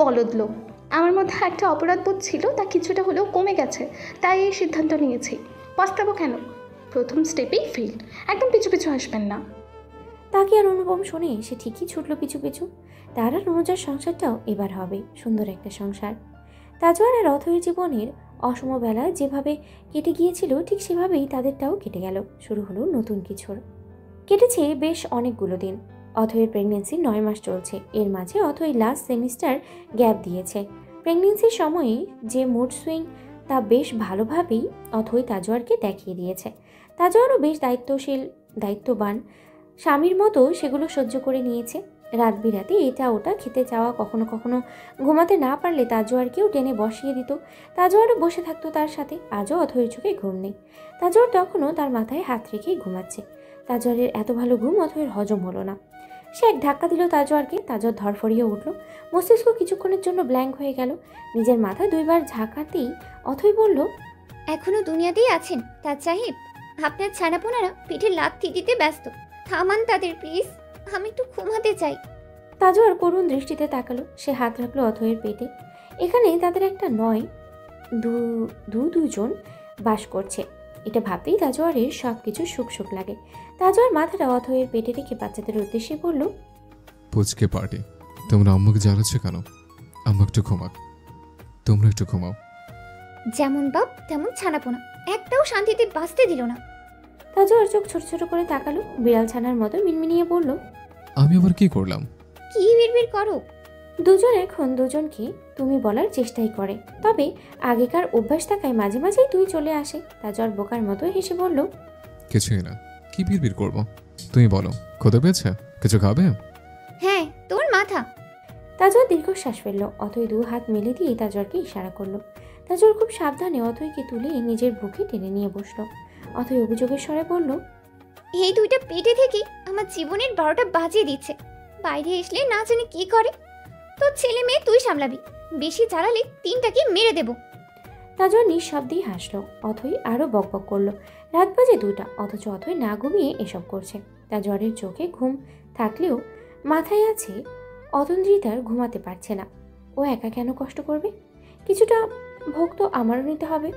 বলদ লোক। আমার মধ্যে একটা অপরাধবোধ ছিল, তা কিছুটা হলেও কমে গেছে, তাই এই সিদ্ধান্ত নিয়েছি। পস্তাবো কেন? প্রথম স্টেপেই ফেল। একদম পিছু পিছু আসবেন না।
তাকে আর অনুপম শোনে, সে ঠিকই ছুটলো পিছু পিছু। তার আর অনুজার সংসারটাও এবার হবে সুন্দর একটা সংসার। তাজওয়ার আর অথয়ের জীবনের অসমবেলা যেভাবে কেটে গিয়েছিল ঠিক সেভাবেই তাদেরটাও কেটে গেল। শুরু হলো নতুন কিছুর। কেটেছে বেশ অনেকগুলো দিন। অথয়ের প্রেগনেন্সি 9 মাস চলছে। এর মাঝে অথই লাস্ট সেমিস্টার গ্যাপ দিয়েছে। প্রেগনেন্সির সময়ে যে মুড সুইং তা বেশ ভালোভাবেই অথই তাজওয়ারকে দেখিয়ে দিয়েছে। তাজওয়ারও বেশ দায়িত্ববান স্বামীর মতো সেগুলো সহ্য করে নিয়েছে। রাত বিরাতে এটা ওটা খেতে চাওয়া, কখনো কখনো ঘুমাতে না পারলে তাজওয়ারকেও টেনে বসিয়ে দিত। তাজওয়ারও বসে থাকতো তার সাথে। আজও অথয়ের চোখে ঘুম নেই। তাজওয়ার তখনও তার মাথায় হাত রেখেই ঘুমাচ্ছে। তাজওয়ারের এত ভালো ঘুম অথয়ের হজম হলো না। সে এক ধাক্কা দিল তাজওয়ারকে। তাজওয়ার ধরফরিয়ে উঠল। মস্তিষ্ক কিছুক্ষণের জন্য ব্ল্যাঙ্ক হয়ে গেল। নিজের মাথা 2 বার ঝাঁকাতেই অথই বলল,
এখনো দুনিয়াতেই আছেন তাজ সাহেব? আপনার ছানাপোনারা পিঠে লাথি দিতে ব্যস্ত। থামান তাদের প্লিজ, আমি একটু ঘুমাতে চাই।
তাজওয়ার করুণ দৃষ্টিতে তাকালো। সে হাত রাখলো অথয়ের পেটে। এখানে তাদের একটা নয়, দুজন বাস করছে। এটা ভাবতেই তাজওয়ারের সব কিছু সুখ সুখ লাগে। তাজওয়ার মাথাটা অথয়ের পেটে রেখে বাচ্চাদের উদ্দেশ্যে বলল,
পুচকে পার্টি। তোমরা আম্মুকে জ্বালাচ্ছ কেন? আম্মু একটু ঘুমাক, তোমরা একটু ঘুমাও।
যেমন বাপ তেমন ছানাপোনা, একটাও শান্তিতে বাঁচতে দিল না।
তাজওয়ার চোখ ছোট ছোট করে তাকালো, বিড়াল ছানার মতো মিনমিনিয়ে বলল,
আমি আবার কি করলাম?
কি বিড়বিড় করো?
দুজন এখন দুজনকে তুমি বলার চেষ্টাই করে, তবে আগেকার অভ্যাস থাকায় মাঝে মাঝেই তুই চলে আসে। তাজওয়ার বোকার মতো হেসে বলল,
কিছুই না, কি বিড়বিড় করবো? তুমি বলো, ক্ষুধা পেয়েছে? কিছু খাবে?
হ্যাঁ, তোর মাথা।
তাজওয়ার দীর্ঘশ্বাস ফেলল। অথই 2 হাত মেলে দিয়ে তাজওয়ারকে ইশারা করলো। তাজওয়ার খুব সাবধানে অথইকে তুলে নিজের বুকে টেনে নিয়ে বসলো। অথই অভিযোগের স্বরে বলল,
এই দুইটা পেটে থেকে আমার জীবনের 12টা বাজিয়ে দিচ্ছে। বাইরে আসলে না জানি কি করে। তোর ছেলে মেয়ে তুই সামলাবি, বেশি জ্বালালে 3টাকে মেরে দেব।
তাজওয়ার নিঃশব্দেই হাসলো। অথই আরও বকবক করলো। রাত বাজে 2টা, অথচ অথই না ঘুমিয়ে এসব করছে। তাজওয়ারের চোখে ঘুম থাকলেও মাথায় আছে অতন্দ্রিতার ঘুমাতে পারছে না। ও একা কেন কষ্ট করবে? কিছুটা ভোগ তো আমারও নিতে হবে,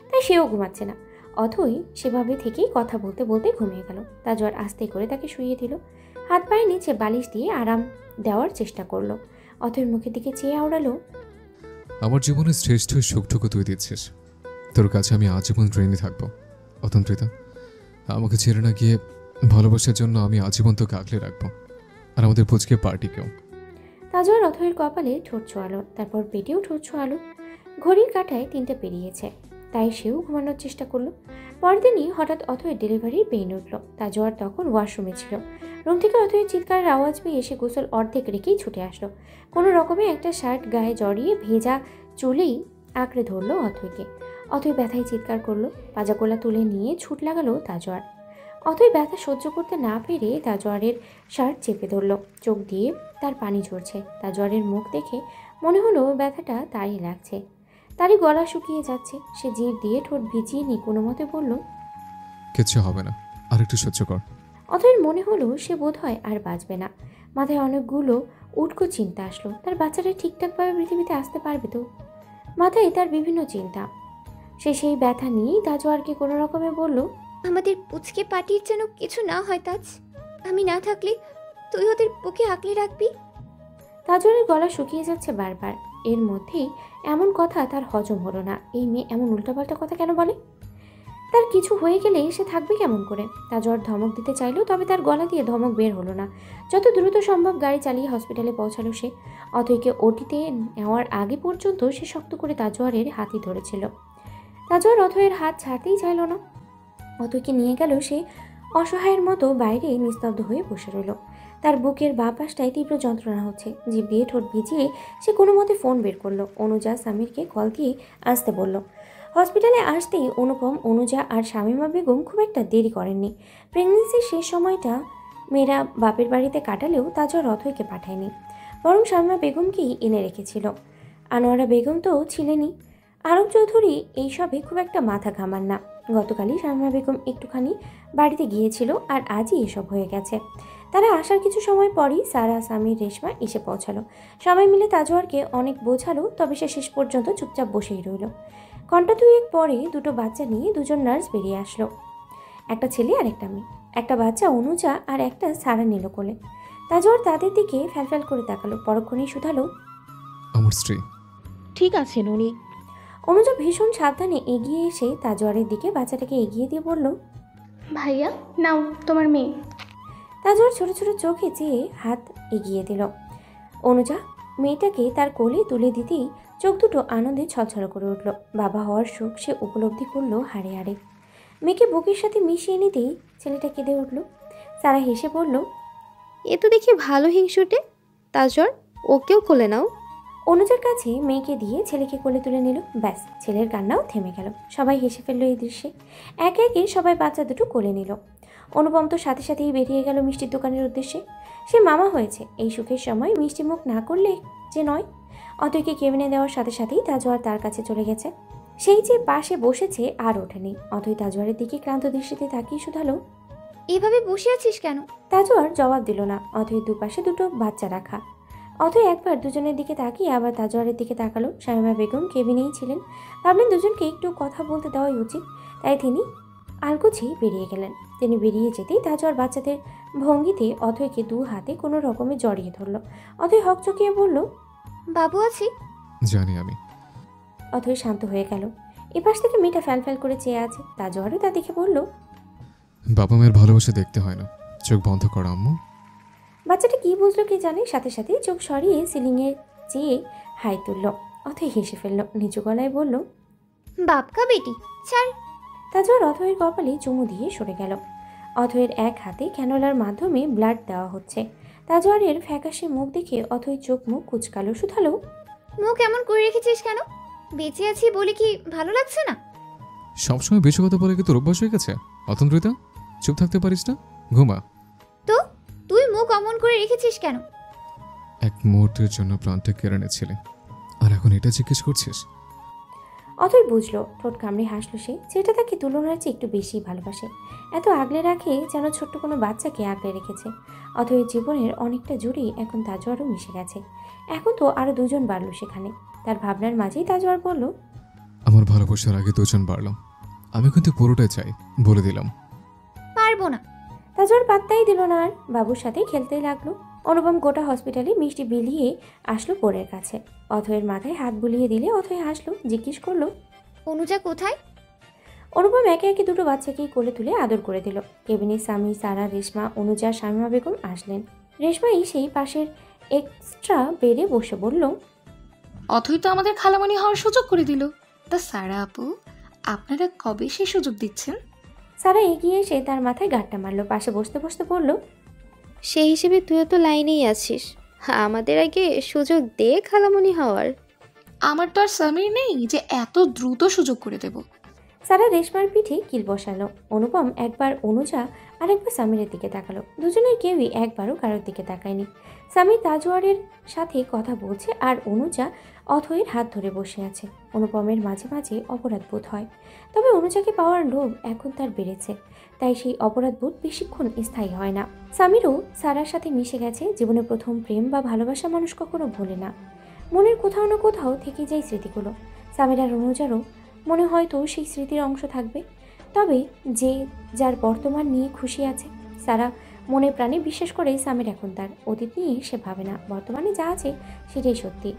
তাই সেও ঘুমাচ্ছে না। অথই সেভাবে থেকেই কথা বলতে বলতে ঘুমিয়ে গেল। তাজওয়ার আস্তে করে তাকে শুইয়ে দিল। হাত পায়ের নিচে বালিশ দিয়ে আরাম দেওয়ার চেষ্টা করলো। অথইর মুখের দিকে চেয়ে আওড়ালো,
আমার জীবনের শ্রেষ্ঠ সুখটুকু তুই দিচ্ছিস। তোর কাছে আমি আজীবন ঋণী থাকবো অতন্ত্রিতা। আমাকে ছেড়ে না গিয়ে ভালোবাসার জন্য আমি আজীবন তোকে আগলে রাখবো, আর আমাদের পুচকে পার্টিকেও।
তাজওয়ার অথয়ের কপালে ঠোঁট ছোঁয়ালো, তারপর পেটেও ঠোঁট ছোঁয়ালো। ঘড়ির কাঁটায় 3টে পেরিয়েছে, তাই সেও ঘুমানোর চেষ্টা করলো। পরদিনই হঠাৎ অথয়ের ডেলিভারির পেইন উঠল। তাজওয়ার তখন ওয়াশরুমে ছিল। রুম থেকে অথয়ের চিৎকারের আওয়াজ পেয়ে এসে গোসল অর্ধেক রেখেই ছুটে আসলো। কোনো রকমে একটা শার্ট গায়ে জড়িয়ে ভেজা চুলেই আঁকড়ে ধরলো অথয়কে। অথয় ব্যথায় চিৎকার করলো। পাজাকোলা তুলে নিয়ে ছুট লাগালো তাজওয়ার। অথয় ব্যথা সহ্য করতে না পেরে তাজওয়ারের শার্ট চেপে ধরল। চোখ দিয়ে তার পানি ঝরছে। তাজওয়ারের মুখ দেখে মনে হলো ব্যথাটা তারই লাগছে। তারই গলা শুকিয়ে যাচ্ছে। সে জিভ দিয়ে ঠোঁট ভিজিয়ে নিয়ে কোনো মতে বলল,
কিচ্ছু হবে না, আর একটু সহ্য কর।
অথয়ের মনে হলো সে বোধহয় আর বাঁচবে না। মাথায় অনেকগুলো উটকো চিন্তা আসলো। তার বাচ্চাটা ঠিকঠাকভাবে পৃথিবীতে আসতে পারবে তো? মাথায় তার বিভিন্ন চিন্তা। সে সেই ব্যথা নিয়েই তাজওয়ারকে কোনো রকমে বলল,
আমাদের পুচকে পার্টির যেন কিছু না হয় তাজ। আমি না থাকলে তুই ওদের বুকে আঁকলে রাখবি।
তাজওয়ারের গলা শুকিয়ে যাচ্ছে বারবার। এর মধ্যেই এমন কথা তার হজম হলো না। এই মেয়ে এমন উল্টাপাল্টা কথা কেন বলে? তার কিছু হয়ে গেলে সে থাকবে কেমন করে? তাজওয়ার ধমক দিতে চাইলো, তবে তার গলা দিয়ে ধমক বের হলো না। যত দ্রুত সম্ভব গাড়ি চালিয়ে হসপিটালে পৌঁছালো সে। অথয়কে ওটিতে নেওয়ার আগে পর্যন্ত সে শক্ত করে তাজওয়ারের হাতই ধরেছিল। তাজওয়ার অথয়ের হাত ছাড়তেই চাইল না। অথয়কে নিয়ে গেল সে অসহায়ের মতো বাইরে নিস্তব্ধ হয়ে বসে রইল। তার বুকের বাঁ পাশটায় তীব্র যন্ত্রণা হচ্ছে। জিভ দিয়ে ঠোঁট ভিজিয়ে সে কোনো মতে ফোন বের করলো। অনুজা সামিরকে কল দিয়ে আসতে বলল। হসপিটালে আসতেই অনুপম, অনুজা আর শামীমা বেগম খুব একটা দেরি করেননি। প্রেগনেন্সির শেষ সময়টা মেয়েরা বাপের বাড়িতে কাটালেও তাজওয়ার অথয়কে পাঠায়নি, বরং শামীমা বেগমকেই এনে রেখেছিল। আনোয়ারা বেগম তো ছিলেনই। আরব চৌধুরী এইসবে খুব একটা মাথা ঘামান না। গতকালই শামীমা বেগম একটুখানি বাড়িতে গিয়েছিল, আর আজই এসব হয়ে গেছে। তারা আসার কিছু সময় পরই সারা, সামির, রেশমা এসে পৌঁছালো। সবাই মিলে তাজওয়ারকে অনেক বোঝালো, তবে সে শেষ পর্যন্ত চুপচাপ বসেই রইল। ঘণ্টা 2 পরে 2টো বাচ্চা নিয়ে 2জন নার্স বেরিয়ে আসলো। একটা ছেলে আর একটা মেয়ে। একটা বাচ্চা অনুজা আর একটা সারা নিল কোলে। তাজওয়ার তাদের দিকে ফ্যালফ্যাল করে তাকালো। পরক্ষণেই শুধালো,
আমার স্ত্রী
ঠিক আছেন উনি?
অনুজা ভীষণ সাবধানে এগিয়ে এসে তাজওয়ারের দিকে বাচ্চাটাকে এগিয়ে দিয়ে বলল,
ভাইয়া নাও তোমার মেয়ে।
তাজওয়ার ছোট ছোট চোখে চেয়ে হাত এগিয়ে দিল। অনুজা মেয়েটাকে তার কোলে তুলে দিতেই চোখ দুটো আনন্দে ছলছল করে উঠল। বাবা হওয়ার সুখ সে উপলব্ধি করলো হাড়ে হাড়ে। মেয়েকে বুকের সাথে মিশিয়ে নিতেই ছেলেটা কেঁদে উঠল। সারা হেসে বলল,
এ তো দেখি ভালো হিংসুটে। তাজওয়ার, ওকেও কোলে নাও।
অনুজার কাছে মেয়েকে দিয়ে ছেলেকে কোলে তুলে নিল। ব্যাস, ছেলের কান্নাও থেমে গেল। সবাই হেসে ফেললো এই দৃশ্যে। একে একে সবাই বাচ্চা দুটো কোলে নিল। অনুপম তো সাথে সাথেই বেরিয়ে গেল মিষ্টির দোকানের উদ্দেশ্যে। সে মামা হয়েছে, এই সুখের সময় মিষ্টি মুখ না করলে যে নয়। অতইকে কেবিনে দেওয়ার সাথে সাথেই তাজওয়ার তার কাছে চলে গেছে। সেই যে পাশে বসেছে আর ওঠেনি। অতই তাজওয়ারের দিকে ক্লান্ত দৃষ্টিতে তাকিয়ে শুধালো,
এভাবে বসে আছিস কেন?
তাজওয়ার জবাব দিল না। অথই দুপাশে 2টো বাচ্চা রাখা। অথই একবার দুজনের দিকে তাকিয়ে আবার তাজওয়ারের দিকে তাকালো। শামীমা বেগম কেবিনেই ছিলেন। ভাবলেন দুজনকে একটু কথা বলতে দেওয়াই উচিত, তাই তিনি আলগোছেই বেরিয়ে গেলেন। তিনি বেরিয়ে যেতেই তাজওয়ার বাচ্চাদের ভঙ্গিতে অথয়কে দু হাতে কোনো রকমে জড়িয়ে ধরল। অথয় হকচকিয়ে বলল,
বাবু আছি।
জানি আমি।
অথয় শান্ত হয়ে গেল। এপাশ থেকে মেয়েটা ফ্যাল করে চেয়ে আছে। তাজওয়ারও তা দেখে বলল,
বাবা মায়ের ভালোবাসা দেখতে হয় না, চোখ বন্ধ করো আম্মু।
বাচ্চাটা কি বুঝলো কি জানে, সাথে সাথে চোখ সরিয়ে সিলিংয়ে চেয়ে হাই তুলল। অথয় হেসে ফেলল, নিচু গলায় বলল,
বাপকা বেটি ছাড়।
তাজওয়ার অথয়ের কপালে চুমু দিয়ে সরে গেল। অথয়ের এক হাতে ক্যানোলার মাধ্যমে ব্লাড দেওয়া হচ্ছে। তাজওয়ারের ফ্যাকাশে মুখ দেখে অথয় চোখ মুখ কুচকালো, শুধালো,
মুখ এমন করে রেখেছিস কেন? বেঁচে আছি বলে কি ভালো লাগছে না?
সবসময় বেশি কথা বলে কি তোর অভ্যাস হয়ে গেছে? অতন্দ্রিতা, চুপ থাকতে পারিস না? ঘুমা।
তো তুই মুখ অমন করে রেখেছিস কেন?
এক মুহূর্তের জন্য প্রাণটা কেড়ে নিয়েছিলে, আর এখন এটা জিজ্ঞেস করছিস?
অথয় বুঝলো, ঠোঁট কামড়ে হাসলো সে। যেটা তাকে তুলনার চেয়ে একটু বেশি ভালোবাসে, এত আগলে রাখে যেন ছোট্ট কোনো বাচ্চাকে আগলে রেখেছে। অথয়ের জীবনের অনেকটা জুড়েই এখন তাজওয়ারও মিশে গেছে। এখন তো আরও দুজন বাড়লো সেখানে। তার ভাবনার মাঝেই তাজওয়ার বলল,
আমার ভালোবাসার আগে দুজন বাড়লাম, আমি কিন্তু পুরোটাই চাই, বলে দিলাম।
পারবো না।
তাজওয়ার পাত্তাই দিল না আর, বাবুর সাথেই খেলতেই লাগলো। অনুপম গোটা হসপিটালে মিষ্টি বিলিয়ে আসলো বোনের কাছে। অথয়ের মাথায় হাত বুলিয়ে দিলে অথয় হাসলো, জিজ্ঞেস করলো,
অনুজা কোথায়?
অনুপম একে একে দুটো বাচ্চাকেই কোলে তুলে আদর করে দিল। কেবিনে সামি, সারা, রেশমা, অনুজা, শামিমা বেগম আসলেন। রেশমাই সেই পাশের এক্সট্রা বেডে বসে বলল,
অথই তো আমাদের খালামণি হওয়ার সুযোগ করে দিল। তা সারা আপু, আপনারা কবে সেই সুযোগ দিচ্ছেন?
সারা এগিয়ে এসে তার মাথায় গাঁটটা মারলো, পাশে বসতে বসতে বলল,
সেই হিসেবে তুইও তো লাইনেই আছিস, আমাদের আগে সুযোগ দে খালামণি হওয়ার।
আমার তো আর সামির নেই যে এত দ্রুত সুযোগ করে দেব।
সারা রেশমার পিঠে কিল বসালো। অনুপম একবার অনুজা আর একবার সামিরের দিকে তাকালো। দুজনের কেউই একবারও কারোর দিকে তাকায়নি। সামির তাজওয়ারের সাথে কথা বলছে আর অনুজা অথয়ের হাত ধরে বসে আছে। অনুপমের মাঝে মাঝে অপরাধ বোধ হয়, তবে অনুজাকে পাওয়ার লোভ এখন তার বেড়েছে, তাই সেই অপরাধ বোধ বেশিক্ষণ স্থায়ী হয় না। সামিরও সারার সাথে মিশে গেছে। জীবনে প্রথম প্রেম বা ভালোবাসা মানুষ কখনো ভোলে না, মনের কোথাও না কোথাও থেকে যায় স্মৃতিগুলো। সামির আর অনুজারও মনে হয়তো সেই স্মৃতির অংশ থাকবে। তবে যে যার বর্তমান নিয়ে খুশি আছে। সারা মনে প্রাণে বিশ্বাস করে সামির এখন তার অতীত নিয়ে সে ভাবে না, বর্তমানে যা আছে সেটাই সত্যি।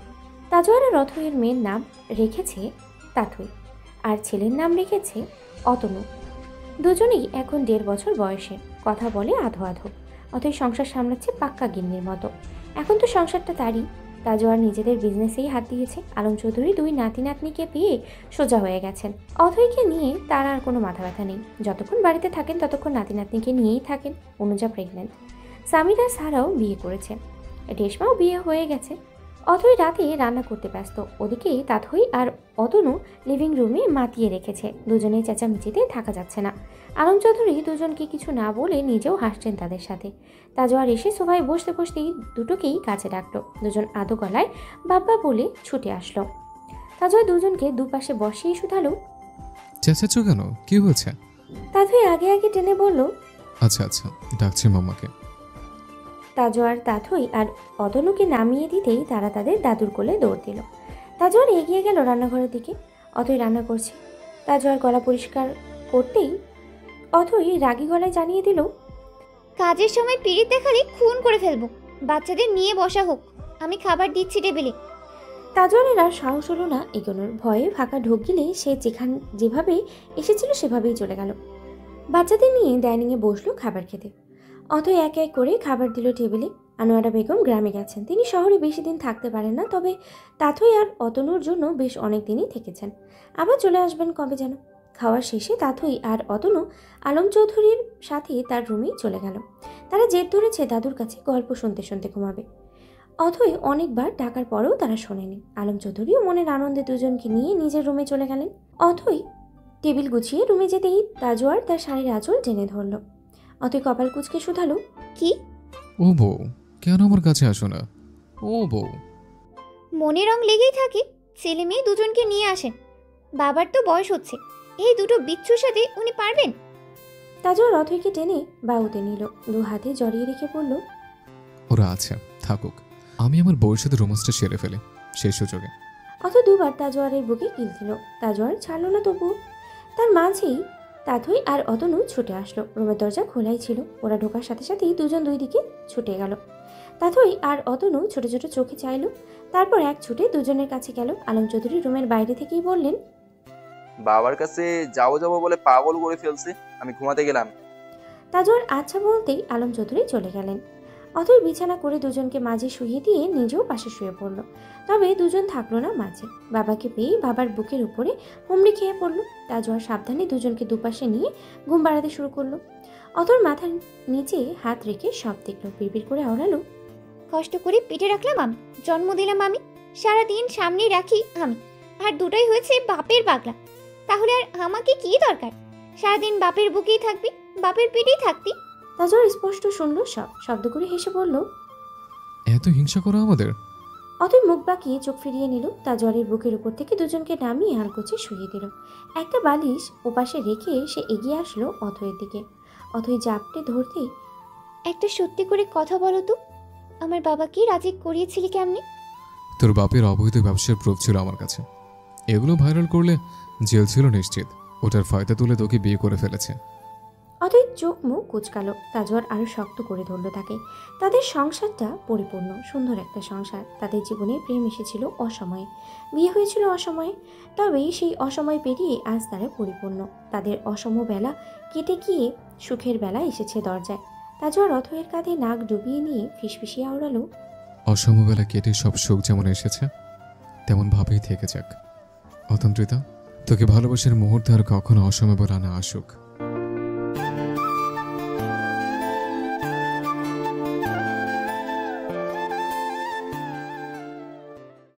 তাজওয়ার আর অথয়ের মেয়ের নাম রেখেছে তাথই, আর ছেলের নাম রেখেছে অতনু। দুজনেই এখন 1.5 বছর বয়সে, কথা বলে আধো আধো। অথই সংসার সামলাচ্ছে পাক্কা গিন্নির মতো। এখন তো সংসারটা তারই। তাজওয়ার নিজেদের বিজনেসেই হাত দিয়েছে। আলম চৌধুরী 2 নাতি নাতনিকে পেয়ে সোজা হয়ে গেছেন। অথয়কে নিয়ে তার আর কোনো মাথা ব্যথা নেই। যতক্ষণ বাড়িতে থাকেন ততক্ষণ নাতি নাতনিকে নিয়েই থাকেন। অনুজা প্রেগনেন্ট। সামিরা সারাও বিয়ে করেছে, রেশমাও বিয়ে হয়ে গেছে। অথই রাতে রান্না করতে ব্যস্ত। ওদিকে তাথই আর অতনু লিভিং রুমে মাতিয়ে রেখেছে। দুজনেই চেঁচামেচিতে থাকা যাচ্ছে না। আলম চৌধুরী দুজনকে কিছু না বলে নিজেও হাসছেন তাদের সাথে। তাজওয়ার এসে সোফায় বসতে বসতেই দুটোকেই কাছে ডাকলো। দুজন আদো গলায় বাব্বা বলে ছুটে আসলো। তাজওয়ার দুজনকে দুপাশে বসিয়ে শুধালো,
চেঁচাচ্ছ কেন? কি হয়েছে?
তাথই আগে আগে টেনে বলল,
আচ্ছা আচ্ছা, ডাকছি মামাকে।
তাজওয়ার তাথই আর অতনুকে নামিয়ে দিতেই তারা তাদের দাদুর কোলে দৌড় দিল। তাজওয়ার এগিয়ে গেল রান্নাঘরের দিকে। অথই রান্না করছে। তাজওয়ার গলা পরিষ্কার করতেই অথই রাগী গলায় জানিয়ে দিল,
কাজের সময় পিরিত দেখালে খুন করে ফেলবো। বাচ্চাদের নিয়ে বসা হোক, আমি খাবার দিচ্ছি টেবিলে।
তাজওয়ারের আর সাহস হলো না এগোনোর। ভয়ে ফাঁকা ঢোক গিলে সে যেভাবে এসেছিল সেভাবেই চলে গেল। বাচ্চাদের নিয়ে ডাইনিংয়ে বসলো খাবার খেতে। অথই এক এক করে খাবার দিল টেবিলে। আনোয়ারা বেগম গ্রামে গেছেন, তিনি শহরে বেশি দিন থাকতে পারেন না, তবে তাথই আর অতনুর জন্য বেশ অনেক দিনই থেকেছেন। আবার চলে আসবেন কবে যেন। খাওয়ার শেষে তাথই আর অতনু আলম চৌধুরীর সাথে তার রুমেই চলে গেল। তারা জেদ ধরেছে দাদুর কাছে গল্প শুনতে শুনতে ঘুমাবে। অথই অনেকবার ডাকার পরেও তারা শোনেনি। আলম চৌধুরীও মনের আনন্দে দুজনকে নিয়ে নিজের রুমে চলে গেলেন। অথই টেবিল গুছিয়ে রুমে যেতেই তাজওয়ার তার শাড়ির আঁচল টেনে ধরল। অথই কপাল কুঁচকে শুধালো,
কি?
ও বউ, কেন আমার কাছে আসো না? ও বউ,
মনে রং লেগেই থাকে। ছেলে মেয়ে দুজনকে নিয়ে আসেন। বাবার তো বয়স হচ্ছে, এই দুটো বিচ্ছুর সাথে উনি পারবেন?
তাজওয়ার অথইকে টেনে বাহুতে নিল, 2 হাতে জড়িয়ে রেখে বলল,
ওরা আছে, থাকুক, আমি আমার বউয়ের সাথে রোমান্সটা সেরে ফেলি সেই সুযোগে।
অথই 2বার তাজওয়ারের বুকে কিল দিল। তাজওয়ার ছাড়ল না তবুও। তার মাঝেই তাথই আর অতনু ছুটে আসলো। রুমের দরজা খোলাই ছিল। ওরা ঢোকার সাথে সাথেই দুজন দুই দিকে ছুটে গেল। তাথই আর অতনু ছোট ছোট চোখে চাইল, তারপর এক ছুটে দুজনের কাছে গেল। আলম চৌধুরী রুমের বাইরে থেকেই বললেন,
বাবার কাছে যাবো যাবো বলে পাগল করে ফেলছে, আমি ঘুমাতে গেলাম।
তাজওয়ার আচ্ছা বলতেই আলম চৌধুরী চলে গেলেন। অথই বিছানা করে দুজনকে মাঝে শুইয়ে দিয়ে নিজেও পাশে শুয়ে পড়ল। তবে দুজন থাকলো না মাঝে। বাবাকে পেয়ে বাবার বুকের উপরে হুমড়ি খেয়ে পড়ল। তাজওয়ার সাবধানে দুজনকে দুপাশে নিয়ে ঘুম বাড়াতে শুরু করলো। অথর মাথার নিচে হাত রেখে সব দেখলো। বিড়বিড় করে আওড়ালো,
কষ্ট করে পেটে রাখলাম আমি, জন্ম দিলাম আমি, সারাদিন সামনে রাখি আমি, আর দুটোই হয়েছে বাপের পাগলা। তাহলে আর আমাকে কি দরকার? সারাদিন বাপের বুকেই থাকবি, বাপের পেটেই থাকতি।
তাজওয়ার স্পষ্ট শুনলো সব। শব্দ করে হেসে বলল,
এত হিংসা করো আমাদের?
অথই মুখ বাঁকিয়ে চোখ ফিরিয়ে নিল। তাজওয়ারের বুকের উপর থেকে দুজনকে নামিয়ে আলগোছে শুয়ে দিল। একটা বালিশ ওপাশে রেখে সে এগিয়ে আসলো অথয়ের দিকে। অথই জাপটে ধরতেই,
একটা সত্যি করে কথা বলো তো, আমার বাবাকে রাজি করিয়েছিলি কেমনে?
তোর বাপের অবৈধ ব্যবসার প্রুফ ছিল আমার কাছে। এগুলো ভাইরাল করলে জেল ছিল নিশ্চিত। ওটার ফায়দা তুলে তোকে বিয়ে করে ফেলেছে।
অথই চোখ মুখ কুচকালো। তাজওয়ার আরো শক্ত করে ধরলো তাকে। তাদের সংসারটা পরিপূর্ণ, সুন্দর একটা সংসার। তাদের জীবনে প্রেম এসেছিল অসময়ে, বিয়ে হয়েছিল অসময়ে। তবে সেই অসময় পেরিয়ে আজ তারা পরিপূর্ণ। তাদের অসম বেলা কেটে গিয়ে সুখের বেলা এসেছে দরজায়। তাজওয়ার অথয়ের কাঁধে নাক ডুবিয়ে নিয়ে ফিসফিসিয়ে আওড়ালো,
অসমবেলা কেটে সব সুখ যেমন এসেছে তেমন ভাবেই থেকে যাক। অতন্ত্রিতা, তোকে ভালোবাসার মুহূর্তে আর কখনো অসমবেলা না আসুক।